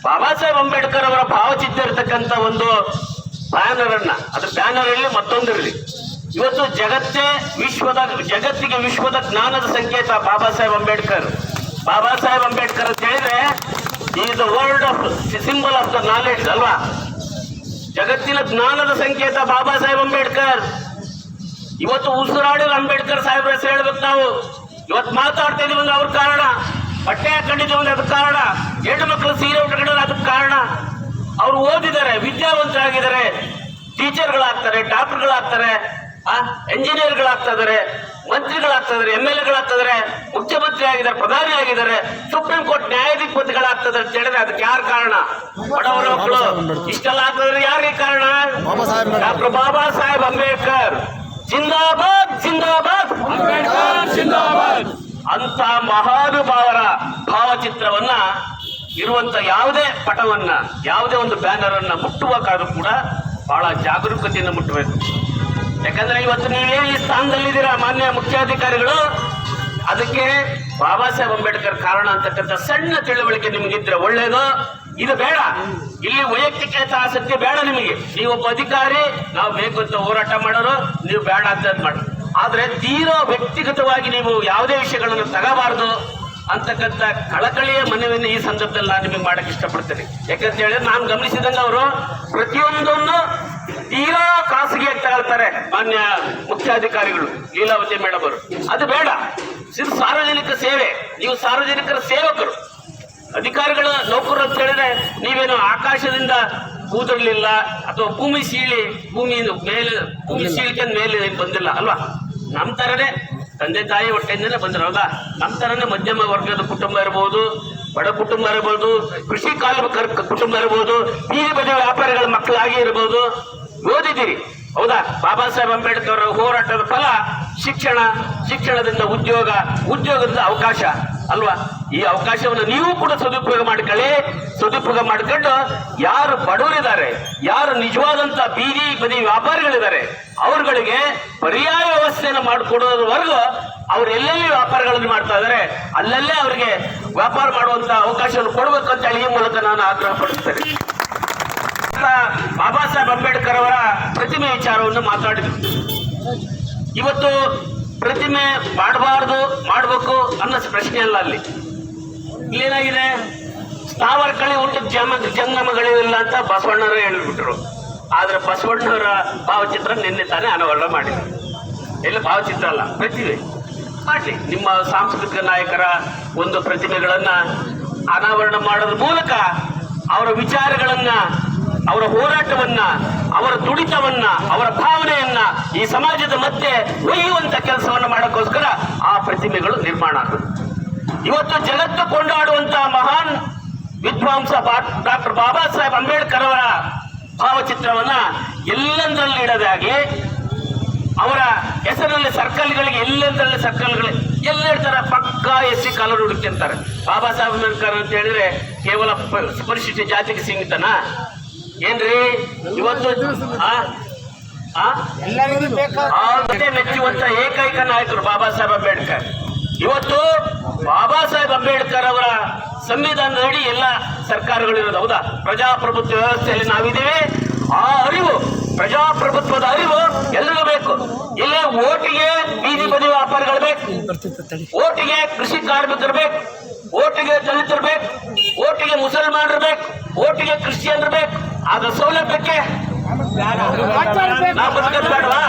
ಬಾಬಾ ಸಾಹೇಬ್ ಅಂಬೇಡ್ಕರ್ ಅವರ ಭಾವಚಿತ್ರ ಇರತಕ್ಕಂತ ಒಂದು ಬ್ಯಾನರ್ ಅನ್ನ, ಅದ್ರ ಬ್ಯಾನರ್ ಇರಲಿ ಮತ್ತೊಂದಿರಲಿ, ಇವತ್ತು ಜಗತ್ತಿಗೆ ವಿಶ್ವದ ಜ್ಞಾನದ ಸಂಕೇತ ಬಾಬಾ ಸಾಹೇಬ್ ಅಂಬೇಡ್ಕರ್. ಬಾಬಾ ಸಾಹೇಬ್ ಅಂಬೇಡ್ಕರ್ ಅಂತ ಹೇಳಿದ್ರೆ is the world of symbol of the knowledge ಅಲ್ವಾ? ಜಗತ್ತಿನ ಜ್ಞಾನದ ಸಂಕೇತ ಬಾಬಾ ಸಾಹೇಬ್ ಅಂಬೇಡ್ಕರ್. ಇವತ್ತು ಉಸಿರಾಡಿದ ಅಂಬೇಡ್ಕರ್ ಸಾಹೇಬ್ರ ಹೆಸರು ಹೇಳ್ಬೇಕು ನಾವು. ಇವತ್ತು ಮಾತಾಡ್ತಾ ಇದೀವಿ ಅಂದ್ರೆ ಅವ್ರ ಕಾರಣ, ಬಟ್ಟೆ ಹಾಕೊಂಡಿದ್ದೀವಿ ಅಂದ್ರೆ ಅದಕ್ಕೆ ಕಾರಣ, ಹೆಣ್ಣು ಮಕ್ಕಳು ಸೀರೆ ಉಟ್ಕೊಂಡಿದ್ರೆ ಅದಕ್ಕೆ ಕಾರಣ. ಅವ್ರು ಓದಿದ್ದಾರೆ, ವಿದ್ಯಾವಂತರಾಗಿದ್ದಾರೆ, ಟೀಚರ್ಗಳಾಗ್ತಾರೆ, ಡಾಕ್ಟರ್ಗಳಾಗ್ತಾರೆ, ಎಂಜಿನಿಯರ್ಗಳಾಗ್ತಾ ಇದಾರೆ, ಮಂತ್ರಿಗಳಾಗ್ತಾ ಇದಾರೆ, MLA ಇದಾರೆ, ಮುಖ್ಯಮಂತ್ರಿ ಆಗಿದ್ದಾರೆ, ಪ್ರಧಾನಿ ಆಗಿದ್ದಾರೆ, ಸುಪ್ರೀಂ ಕೋರ್ಟ್ ನ್ಯಾಯಾಧಿಪತಿಗಳಾಗ್ತದೆ ಅಂತ ಹೇಳಿದ್ರೆ ಅದಕ್ಕೆ ಯಾರು ಕಾರಣ? ಬಡವರ ಮಕ್ಕಳು. ಇಷ್ಟೆಲ್ಲ ಆಗ್ತದ್ರೆ ಯಾರಿಗೆ ಕಾರಣ? ಡಾಕ್ಟರ್ ಬಾಬಾ ಸಾಹೇಬ್ ಅಂಬೇಡ್ಕರ್ ಜಿಂದಾಬಾದ್, ಜಿಂದಾಬಾದ್, ಅಂಬೇಡ್ಕರ್ ಜಿಂದಾಬಾದ್ ಅಂತ ಮಹಾನುಭಾವರ ಭಾವಚಿತ್ರವನ್ನ ಇರುವಂತ ಯಾವುದೇ ಪಟವನ್ನ, ಯಾವುದೇ ಒಂದು ಬ್ಯಾನರ್ ಅನ್ನ ಮುಟ್ಟುವಾಗಾದ್ರೂ ಕೂಡ ಬಹಳ ಜಾಗರೂಕತೆಯಿಂದ ಮುಟ್ಟಬೇಕು. ಯಾಕಂದ್ರೆ ಇವತ್ತು ನೀವೇನು ಈ ಸ್ಥಾನದಲ್ಲಿದ್ದೀರಾ ಮಾನ್ಯ ಮುಖ್ಯಾಧಿಕಾರಿಗಳು, ಅದಕ್ಕೆ ಬಾಬಾ ಸಾಹೇಬ್ ಅಂಬೇಡ್ಕರ್ ಕಾರಣ ಅಂತಕ್ಕಂಥ ಸಣ್ಣ ತಿಳುವಳಿಕೆ ನಿಮಗಿದ್ರೆ ಒಳ್ಳೇದು. ಇದು ಬೇಡ, ಇಲ್ಲಿ ವೈಯಕ್ತಿಕ ಆಸಕ್ತಿ ಬೇಡ ನಿಮಗೆ. ನೀವೊಬ್ಬ ಅಧಿಕಾರಿ, ನಾವು ಬೇಕು ಅಂತ ಹೋರಾಟ ಮಾಡೋರು, ನೀವು ಬೇಡ ಅಂತ ಮಾಡಿ. ಆದ್ರೆ ತೀರಾ ವ್ಯಕ್ತಿಗತವಾಗಿ ನೀವು ಯಾವುದೇ ವಿಷಯಗಳನ್ನು ತಗೋಬಾರ್ದು ಅಂತಕ್ಕಂಥ ಕಳಕಳಿಯ ಮನವಿಯನ್ನು ಈ ಸಂದರ್ಭದಲ್ಲಿ ನಾನು ನಿಮಗೆ ಮಾಡಕ್ಕೆ ಇಷ್ಟಪಡ್ತೇನೆ. ಯಾಕಂತ ಹೇಳಿದ್ರೆ ನಾನು ಗಮನಿಸಿದಂಗೆ ಅವರು ಪ್ರತಿಯೊಂದನ್ನು ತೀರಾ ಖಾಸಗಿಯಾಗಿ ತಗೊಳ್ತಾರೆ ಮಾನ್ಯ ಮುಖ್ಯಾಧಿಕಾರಿಗಳು, ಲೀಲಾವತಿ ಮೇಡಮ್ ಅವರು. ಅದು ಬೇಡ. ಇದು ಸಾರ್ವಜನಿಕ ಸೇವೆ, ನೀವು ಸಾರ್ವಜನಿಕರ ಸೇವಕರು. ಅಧಿಕಾರಿಗಳ ನೌಕರರು ಅಂತ ಹೇಳಿದ್ರೆ ನೀವೇನು ಆಕಾಶದಿಂದ ಕೂದಲಿಲ್ಲ ಅಥವಾ ಭೂಮಿ ಸೀಳಿಕೆ ಮೇಲೆ ಬಂದಿಲ್ಲ ಅಲ್ವಾ? ನಮ್ಮ ತರನೇ ತಂದೆ ತಾಯಿ ಹೊಟ್ಟೆಯಿಂದಲೇ ಬಂದ್ರು ಹೌದಾ? ನಮ್ಮ ತರನೇ ಮಧ್ಯಮ ವರ್ಗದ ಕುಟುಂಬ ಇರಬಹುದು, ಬಡ ಕುಟುಂಬ ಇರಬಹುದು, ಕೃಷಿ ಕುಟುಂಬ ಇರಬಹುದು, ಬೀದಿ ಬದಿ ವ್ಯಾಪಾರಿಗಳ ಮಕ್ಕಳಾಗಿ ಇರಬಹುದು, ಓದಿದ್ದೀರಿ. ಹೌದಾ? ಬಾಬಾ ಸಾಹೇಬ್ ಅಂಬೇಡ್ಕರ್ ಅವರ ಹೋರಾಟದ ಫಲ ಶಿಕ್ಷಣ, ಶಿಕ್ಷಣದಿಂದ ಉದ್ಯೋಗ, ಉದ್ಯೋಗದಿಂದ ಅವಕಾಶ ಅಲ್ವಾ? ಈ ಅವಕಾಶವನ್ನು ನೀವು ಕೂಡ ಸದುಪಯೋಗ ಮಾಡಿಕೊಂಡು ಯಾರು ಬಡವರಿದ್ದಾರೆ, ಯಾರು ನಿಜವಾದಂತ ಬೀದಿ ಬದಿ ವ್ಯಾಪಾರಿಗಳಿದ್ದಾರೆ ಅವರುಗಳಿಗೆ ಪರ್ಯಾಯ ವ್ಯವಸ್ಥೆಯನ್ನು ಮಾಡಿಕೊಡೋದವರೆಗೂ ಅವ್ರು ಎಲ್ಲೆಲ್ಲಿ ವ್ಯಾಪಾರಗಳನ್ನು ಮಾಡ್ತಾ ಇದ್ದಾರೆ ಅಲ್ಲಲ್ಲೇ ಅವರಿಗೆ ವ್ಯಾಪಾರ ಮಾಡುವಂತ ಅವಕಾಶವನ್ನು ಕೊಡಬೇಕು ಅಂತ ಹೇಳಿ ಈ ಮೂಲಕ ನಾನು ಆಗ್ರಹ ಪಡಿಸ್ತೇನೆ. ಬಾಬಾ ಸಾಹೇಬ್ ಅಂಬೇಡ್ಕರ್ ಅವರ ಪ್ರತಿಮೆ ವಿಚಾರವನ್ನು ಮಾತಾಡಿದ್ರು. ಇವತ್ತು ಪ್ರತಿಮೆ ಮಾಡಬಾರ್ದು, ಮಾಡಬೇಕು ಅನ್ನೋ ಪ್ರಶ್ನೆ ಅಲ್ಲ. ಅಲ್ಲಿ ಏನಾಗಿದೆ, ಸ್ಥಾವರಕಳಿ ಊಟದ ಜಂಗಮಗಳಿಲ್ಲ ಅಂತ ಬಸವಣ್ಣವರು ಹೇಳಿಬಿಟ್ರು. ಆದ್ರೆ ಬಸವಣ್ಣವರ ಭಾವಚಿತ್ರ ನಿನ್ನೆ ತಾನೇ ಅನಾವರಣ ಮಾಡಿದ್ರು. ಎಲ್ಲ ಭಾವಚಿತ್ರ ಅಲ್ಲ, ಪ್ರತಿಮೆ ಮಾಡಲಿ. ನಿಮ್ಮ ಸಾಂಸ್ಕೃತಿಕ ನಾಯಕರ ಒಂದು ಪ್ರತಿಮೆಗಳನ್ನ ಅನಾವರಣ ಮಾಡೋದ್ರ ಮೂಲಕ ಅವರ ವಿಚಾರಗಳನ್ನ, ಅವರ ಹೋರಾಟವನ್ನ, ಅವರ ದುಡಿತವನ್ನ, ಅವರ ಭಾವನೆಯನ್ನ ಈ ಸಮಾಜದ ಮಧ್ಯೆ ಒಯ್ಯುವಂತ ಕೆಲಸವನ್ನ ಮಾಡೋಕ್ಕೋಸ್ಕರ ಆ ಪ್ರತಿಮೆಗಳು ನಿರ್ಮಾಣ ಆಗುತ್ತೆ. ಇವತ್ತು ಜಗತ್ತು ಕೊಂಡಾಡುವಂತಹ ಮಹಾನ್ ವಿದ್ವಾಂಸ ಡಾಕ್ಟರ್ ಬಾಬಾ ಸಾಹೇಬ್ ಅಂಬೇಡ್ಕರ್ ಅವರ ಭಾವಚಿತ್ರವನ್ನ ಎಲ್ಲೆಂದರಲ್ಲಿ ಇಡೋದಾಗಿ, ಅವರ ಹೆಸರಲ್ಲಿ ಸರ್ಕಲ್ಗಳಿಗೆ ಎಲ್ಲೆಂದರಲ್ಲಿ ಸರ್ಕಲ್ಗಳು ಎಲ್ಲ ಇಡ್ತಾರೆ, ಪಕ್ಕ ಎಸ್ಸಿ ಕಾಲರ್ ಹುಡುಕ್ತಿರ್ತಾರೆ. ಬಾಬಾ ಸಾಹೇಬ್ ಅಂಬೇಡ್ಕರ್ ಅಂತ ಹೇಳಿದ್ರೆ ಕೇವಲ ಪರಿಶಿಷ್ಟ ಜಾತಿಗೆ ಸೀಮಿತನ ಏನ್ರಿ? ಇವತ್ತು ಮೆಚ್ಚುವಂತ ಏಕೈಕ ನಾಯಕರು ಬಾಬಾ ಸಾಹೇಬ್ ಅಂಬೇಡ್ಕರ್. ಇವತ್ತು ಬಾಬಾ ಸಾಹೇಬ್ ಅಂಬೇಡ್ಕರ್ ಅವರ ಸಂವಿಧಾನದಡಿ ಎಲ್ಲ ಸರ್ಕಾರಗಳಿರೋದು. ಹೌದಾ? ಪ್ರಜಾಪ್ರಭುತ್ವ ವ್ಯವಸ್ಥೆಯಲ್ಲಿ ನಾವಿದ್ದೇವೆ. ಆ ಅರಿವು, ಪ್ರಜಾಪ್ರಭುತ್ವದ ಅರಿವು ಎಲ್ರಿಗೂ ಬೇಕು. ಇಲ್ಲೇ ಓಟಿಗೆ ಬೀದಿ ಬದಿ ವ್ಯಾಪಾರಿಗಳು ಬೇಕು, ಓಟಿಗೆ ಕೃಷಿ ಕಾರ್ಮಿಕರು ಬೇಕು, ಓಟಿಗೆ ದಲಿತರು ಬೇಕು, ಓಟಿಗೆ ಮುಸಲ್ಮಾನರು ಬೇಕು, ಓಟಿಗೆ ಕ್ರಿಶ್ಚಿಯನ್ರು ಬೇಕು. ಆದ ಸೌಲಭ್ಯಕ್ಕೆ ನಾವು ಬದುಕೋದು ಬೇಡವಾ?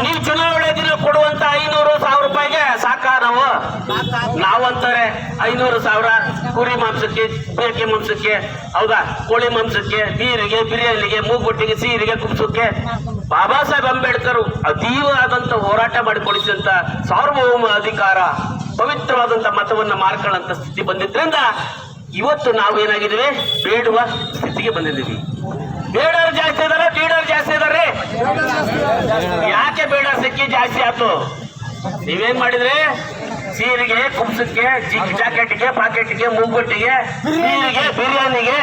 ನೀವು ಚುನಾವಣೆ ದಿನ ಕೊಡುವಂತ 500,000 ರೂಪಾಯಿಗೆ ಸಾಕ ನಾವಂತಾರೆ 500,000 ಕುರಿ ಮಾಂಸಕ್ಕೆ, ಮೇಕೆ ಮಾಂಸಕ್ಕೆ, ಹೌದಾ, ಕೋಳಿ ಮಾಂಸಕ್ಕೆ, ಬೀರಿಗೆ, ಬಿರಿಯಾನಿಗೆ, ಮೂಗುಟ್ಟಿಗೆ, ಸೀರಿಗೆ, ಕುಬ್ಸಕ್ಕೆ. ಬಾಬಾ ಸಾಹೇಬ್ ಅಂಬೇಡ್ಕರ್ ಅತೀವಾದಂತ ಹೋರಾಟ ಮಾಡಿಕೊಡಿಸಿದಂತ ಸಾರ್ವಭೌಮ ಅಧಿಕಾರ, ಪವಿತ್ರವಾದಂತ ಮತವನ್ನ ಮಾರ್ಕೊಳ್ಳಂತ ಸ್ಥಿತಿ ಬಂದಿದ್ರಿಂದ ಇವತ್ತು ನಾವೇನಾಗಿದ್ದೀವಿ, ಬೇಡುವ ಸ್ಥಿತಿಗೆ ಬಂದಿದ್ದೀವಿ. ಬೇಡರು ಜಾಸ್ತಿ ಇದಾರೆ, ಲೀಡರ್ ಜಾಸ್ತಿ ಇದಾರೆ. ಯಾಕೆ ಬೇಡರ್ ಸಂಖ್ಯೆ ಜಾಸ್ತಿ ಆಯ್ತು? ನೀವೇನ್ ಮಾಡಿದ್ರಿ? ಸೀರೆಗೆ, ಕುಬ್ಸಕ್ಕೆ, ಜಾಕೆಟ್ಗೆ, ಪಾಕೆಟ್ಗೆ, ಮೂಗುಟ್ಟಿಗೆ, ನೀರಿಗೆ, ಬಿರಿಯಾನಿಗೆ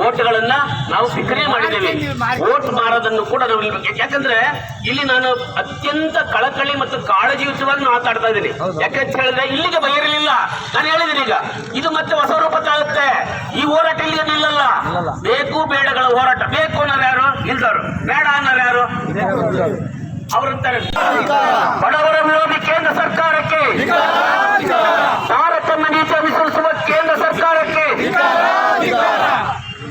ಓಟ್ಗಳನ್ನ ನಾವು ಬಿಕ್ರಿ ಮಾಡಿದ್ದೇವೆ. ಓಟ್ ಮಾರೋದನ್ನು ಕೂಡ ನಾವು ನಿಲ್ಬೇಕು. ಯಾಕಂದ್ರೆ ಇಲ್ಲಿ ನಾನು ಅತ್ಯಂತ ಕಳಕಳಿ ಮತ್ತು ಕಾಳಜಿಯುತವಾಗಿ ಮಾತಾಡ್ತಾ ಇದ್ದೀನಿ. ಯಾಕಂತ ಹೇಳಿದ್ರೆ ಇಲ್ಲಿಗೆ ಬಗೆಯಿರಲಿಲ್ಲ. ನಾನು ಹೇಳಿದ್ದೀನಿ, ಈಗ ಇದು ಮತ್ತೆ ಹೊಸ ರೂಪ ತಾಗುತ್ತೆ. ಈ ಹೋರಾಟ ಇಲ್ಲಿ ನಿಲ್ಲಲ್ಲ. ಬೇಕು ಬೇಡಗಳ ಹೋರಾಟ. ಬೇಕು ಅನ್ನೋರು ಯಾರು? ಇಲ್ದವರು. ಬೇಡ ಅನ್ನೋರು ಯಾರು? ಅವರಂತಾರೆ ಬಡವರ ವಿರೋಧಿ ಕೇಂದ್ರ ಸರ್ಕಾರಕ್ಕೆ, ತಾರತಮ್ಯ ನೀತಿ ಅನುಸರಿಸುವ ಕೇಂದ್ರ ಸರ್ಕಾರಕ್ಕೆ.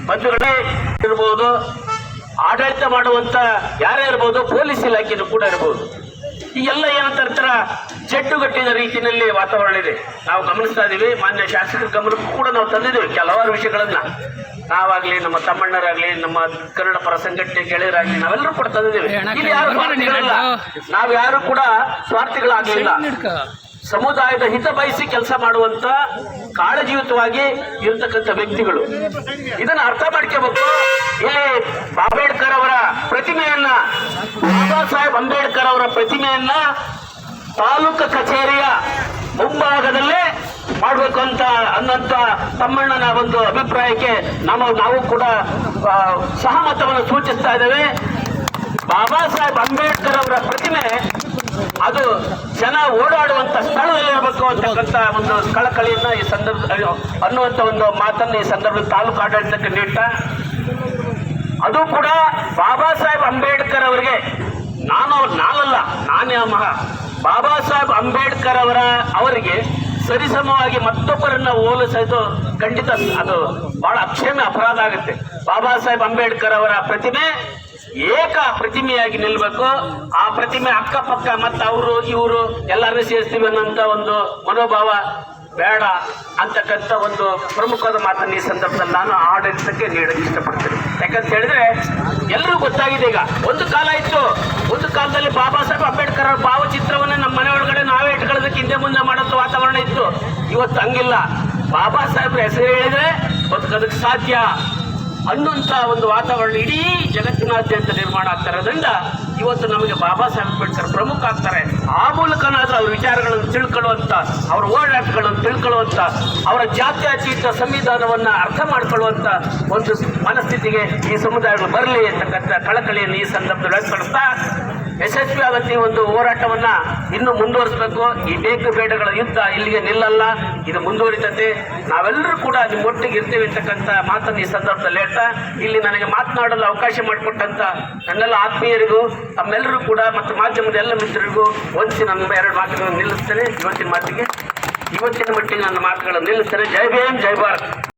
ಬಂಧುಗಳೇ ಇರಬಹುದು, ಆಡಳಿತ ಮಾಡುವಂತ ಯಾರೇ ಇರಬಹುದು, ಪೊಲೀಸ್ ಇಲಾಖೆನೂ ಕೂಡ ಇರಬಹುದು. ಈ ಎಲ್ಲ ಏನಂತ ಇರ್ತಾರ, ಜಡ್ಡುಗಟ್ಟಿದ ರೀತಿಯಲ್ಲಿ ವಾತಾವರಣ ಇದೆ. ನಾವು ಗಮನಿಸ್ತಾ ಇದೀವಿ. ಮಾನ್ಯ ಶಾಸಕರ ಗಮನಕ್ಕೂ ಕೂಡ ನಾವು ತಂದಿದ್ದೇವೆ ಕೆಲವಾರು ವಿಷಯಗಳನ್ನ. ನಾವಾಗ್ಲಿ, ನಮ್ಮ ತಮ್ಮಣ್ಣರಾಗ್ಲಿ, ನಮ್ಮ ಕನ್ನಡ ಪರ ಸಂಘಟನೆ ಗೆಳೆಯರಾಗ್ಲಿ, ನಾವೆಲ್ಲರೂ ಕೂಡ ತಂದಿದ್ದೇವೆ. ಇಲ್ಲಿ ಯಾರು ಸ್ವಾರ್ಥಿಗಳಿಲ್ಲ, ನಾವು ಯಾರು ಕೂಡ ಸ್ವಾರ್ಥಿಗಳಾಗಲಿಲ್ಲ. ಸಮುದಾಯದ ಹಿತ ಬಯಸಿ ಕೆಲಸ ಮಾಡುವಂತ ಕಾಳಜಿಯುತವಾಗಿ ಇರತಕ್ಕಂಥ ವ್ಯಕ್ತಿಗಳು. ಇದನ್ನ ಅರ್ಥ ಮಾಡ್ಕೋಬೇಕು. ಇಲ್ಲಿ ಅಂಬೇಡ್ಕರ್ ಅವರ ಪ್ರತಿಮೆಯನ್ನ, ಬಾಬಾ ಸಾಹೇಬ್ ಅಂಬೇಡ್ಕರ್ ಅವರ ಪ್ರತಿಮೆಯನ್ನ ತಾಲೂಕು ಕಚೇರಿಯ ಮುಂಭಾಗದಲ್ಲೇ ಮಾಡಬೇಕು ಅಂತ ಅನ್ನಂತ ತಮ್ಮಣ್ಣನ ಒಂದು ಅಭಿಪ್ರಾಯಕ್ಕೆ ನಾವು ಕೂಡ ಸಹಮತವನ್ನು ಸೂಚಿಸ್ತಾ ಇದ್ದೇವೆ. ಬಾಬಾ ಸಾಹೇಬ್ ಅಂಬೇಡ್ಕರ್ ಅವರ ಪ್ರತಿಮೆ ಅದು ಜನ ಓಡಾಡುವಂತ ಸ್ಥಳದಲ್ಲಿರಬೇಕು ಅಂತಕ್ಕಂಥ ಒಂದು ಕಳಕಳಿಯನ್ನ ಈ ಸಂದರ್ಭ ಅನ್ನುವಂಥ ಒಂದು ಮಾತನ್ನು ಈ ಸಂದರ್ಭದಲ್ಲಿ ತಾಲೂಕು ಆಡಳಿತಕ್ಕೆ ನೀಡ್ತಾ, ಅದು ಕೂಡ ಬಾಬಾ ಸಾಹೇಬ್ ಅಂಬೇಡ್ಕರ್ ಅವರಿಗೆ ನಾನೇ ಬಾಬಾ ಸಾಹೇಬ್ ಅಂಬೇಡ್ಕರ್ ಅವರಿಗೆ ಸರಿಸಮವಾಗಿ ಮತ್ತೊಬ್ಬರನ್ನ ಹೋಲಿಸೋದು ಖಂಡಿತ ಅದು ಬಹಳ ಅಕ್ಷಮ್ಯ ಅಪರಾಧ ಆಗುತ್ತೆ. ಬಾಬಾ ಸಾಹೇಬ್ ಅಂಬೇಡ್ಕರ್ ಅವರ ಪ್ರತಿಮೆ ಏಕ ಪ್ರತಿಮೆಯಾಗಿ ನಿಲ್ಬೇಕು. ಆ ಪ್ರತಿಮೆ ಅಕ್ಕಪಕ್ಕ ಮತ್ತೆ ಅವರು ಇವರು ಎಲ್ಲರೂ ಸೇರಿಸ್ತೀವಿ ಅನ್ನೋಂಥ ಒಂದು ಮನೋಭಾವ ಬೇಡ ಅಂತಕ್ಕಂಥ ಒಂದು ಪ್ರಮುಖವಾದ ಮಾತನ್ನು ಈ ಸಂದರ್ಭದಲ್ಲಿ ನಾನು ಆಡಳಿತಕ್ಕೆ ನೀಡಕ್ಕೆ ಇಷ್ಟಪಡ್ತೇನೆ. ಯಾಕಂತ ಹೇಳಿದ್ರೆ ಎಲ್ಲರೂ ಗೊತ್ತಾಗಿದೆ. ಈಗ ಒಂದು ಕಾಲ ಇತ್ತು, ಒಂದು ಕಾಲದಲ್ಲಿ ಬಾಬಾ ಸಾಹೇಬ್ ಅಂಬೇಡ್ಕರ್ ಅವರ ಭಾವಚಿತ್ರವನ್ನ ನಮ್ಮ ಮನೆ ಒಳಗಡೆ ನಾವೇ ಇಟ್ಕೊಳ್ಳೋದಕ್ಕೆ ಹಿಂದೆ ಮುಂದೆ ಮಾಡೋಂಥ ವಾತಾವರಣ ಇತ್ತು. ಇವತ್ತು ಹಂಗಿಲ್ಲ. ಬಾಬಾ ಸಾಹೇಬ್ರ ಹೆಸರು ಹೇಳಿದ್ರೆ ಬದುಕೋದಕ್ಕೆ ಸಾಧ್ಯ. ಅನ್ನುವಂಥ ಒಂದು ವಾತಾವರಣ ಇಡೀ ಜಗತ್ತಿನಾದ್ಯಂತ ನಿರ್ಮಾಣ ಆಗ್ತಾ ಇರೋದ್ರಿಂದ ಇವತ್ತು ನಮಗೆ ಬಾಬಾ ಸಾಹೇಬ್ ಅಂಬೇಡ್ಕರ್ ಪ್ರಮುಖ ಆಗ್ತಾರೆ. ಆ ಮೂಲಕನಾದ್ರೂ ಅವ್ರ ವಿಚಾರಗಳನ್ನು ತಿಳ್ಕೊಳ್ಳುವಂಥ, ಅವರ ಹೋರಾಟಗಳನ್ನು ತಿಳ್ಕೊಳ್ಳುವಂಥ, ಅವರ ಜಾತ್ಯತೀತ ಸಂವಿಧಾನವನ್ನು ಅರ್ಥ ಮಾಡ್ಕೊಳ್ಳುವಂಥ ಒಂದು ಮನಸ್ಥಿತಿಗೆ ಈ ಸಮುದಾಯಗಳು ಬರಲಿ ಅಂತಕ್ಕಂಥ ಕಳಕಳಿಯನ್ನು ಈ ಸಂದರ್ಭದಲ್ಲಿ ವ್ಯಕ್ತಪಡಿಸ್ತಾ ಯಶಸ್ವಿಯಾದಂಥ ಈ ಒಂದು ಹೋರಾಟವನ್ನ ಇನ್ನೂ ಮುಂದುವರಿಸಬೇಕು. ಈ ಬೇಕು ಬೇಡಗಳ ಯುದ್ಧ ಇಲ್ಲಿಗೆ ನಿಲ್ಲಲ್ಲ, ಇದು ಮುಂದುವರಿತದೆ. ನಾವೆಲ್ಲರೂ ಕೂಡ ನಿಮ್ಮೊಟ್ಟಿಗೆ ಇರ್ತೇವೆ ಅಂತಕ್ಕಂಥ ಮಾತನ್ನು ಈ ಸಂದರ್ಭದಲ್ಲಿ ಹೇಳ್ತಾ, ಇಲ್ಲಿ ನನಗೆ ಮಾತನಾಡಲು ಅವಕಾಶ ಮಾಡಿಕೊಟ್ಟಂತ ನನ್ನೆಲ್ಲ ಆತ್ಮೀಯರಿಗೂ, ತಮ್ಮೆಲ್ಲರೂ ಕೂಡ ಮತ್ತು ಮಾಧ್ಯಮದ ಎಲ್ಲ ಮಿತ್ರರಿಗೂ ವಂದಿಸಿ ನನ್ನ ಎರಡು ಮಾತುಗಳನ್ನು ನಿಲ್ಲಿಸ್ತೇನೆ. ಇವತ್ತಿನ ಮಟ್ಟಿಗೆ ನನ್ನ ಮಾತುಗಳನ್ನು ನಿಲ್ಲಿಸ್ತೇನೆ. ಜೈ ಭೀಮ್, ಜೈ ಭಾರತ್.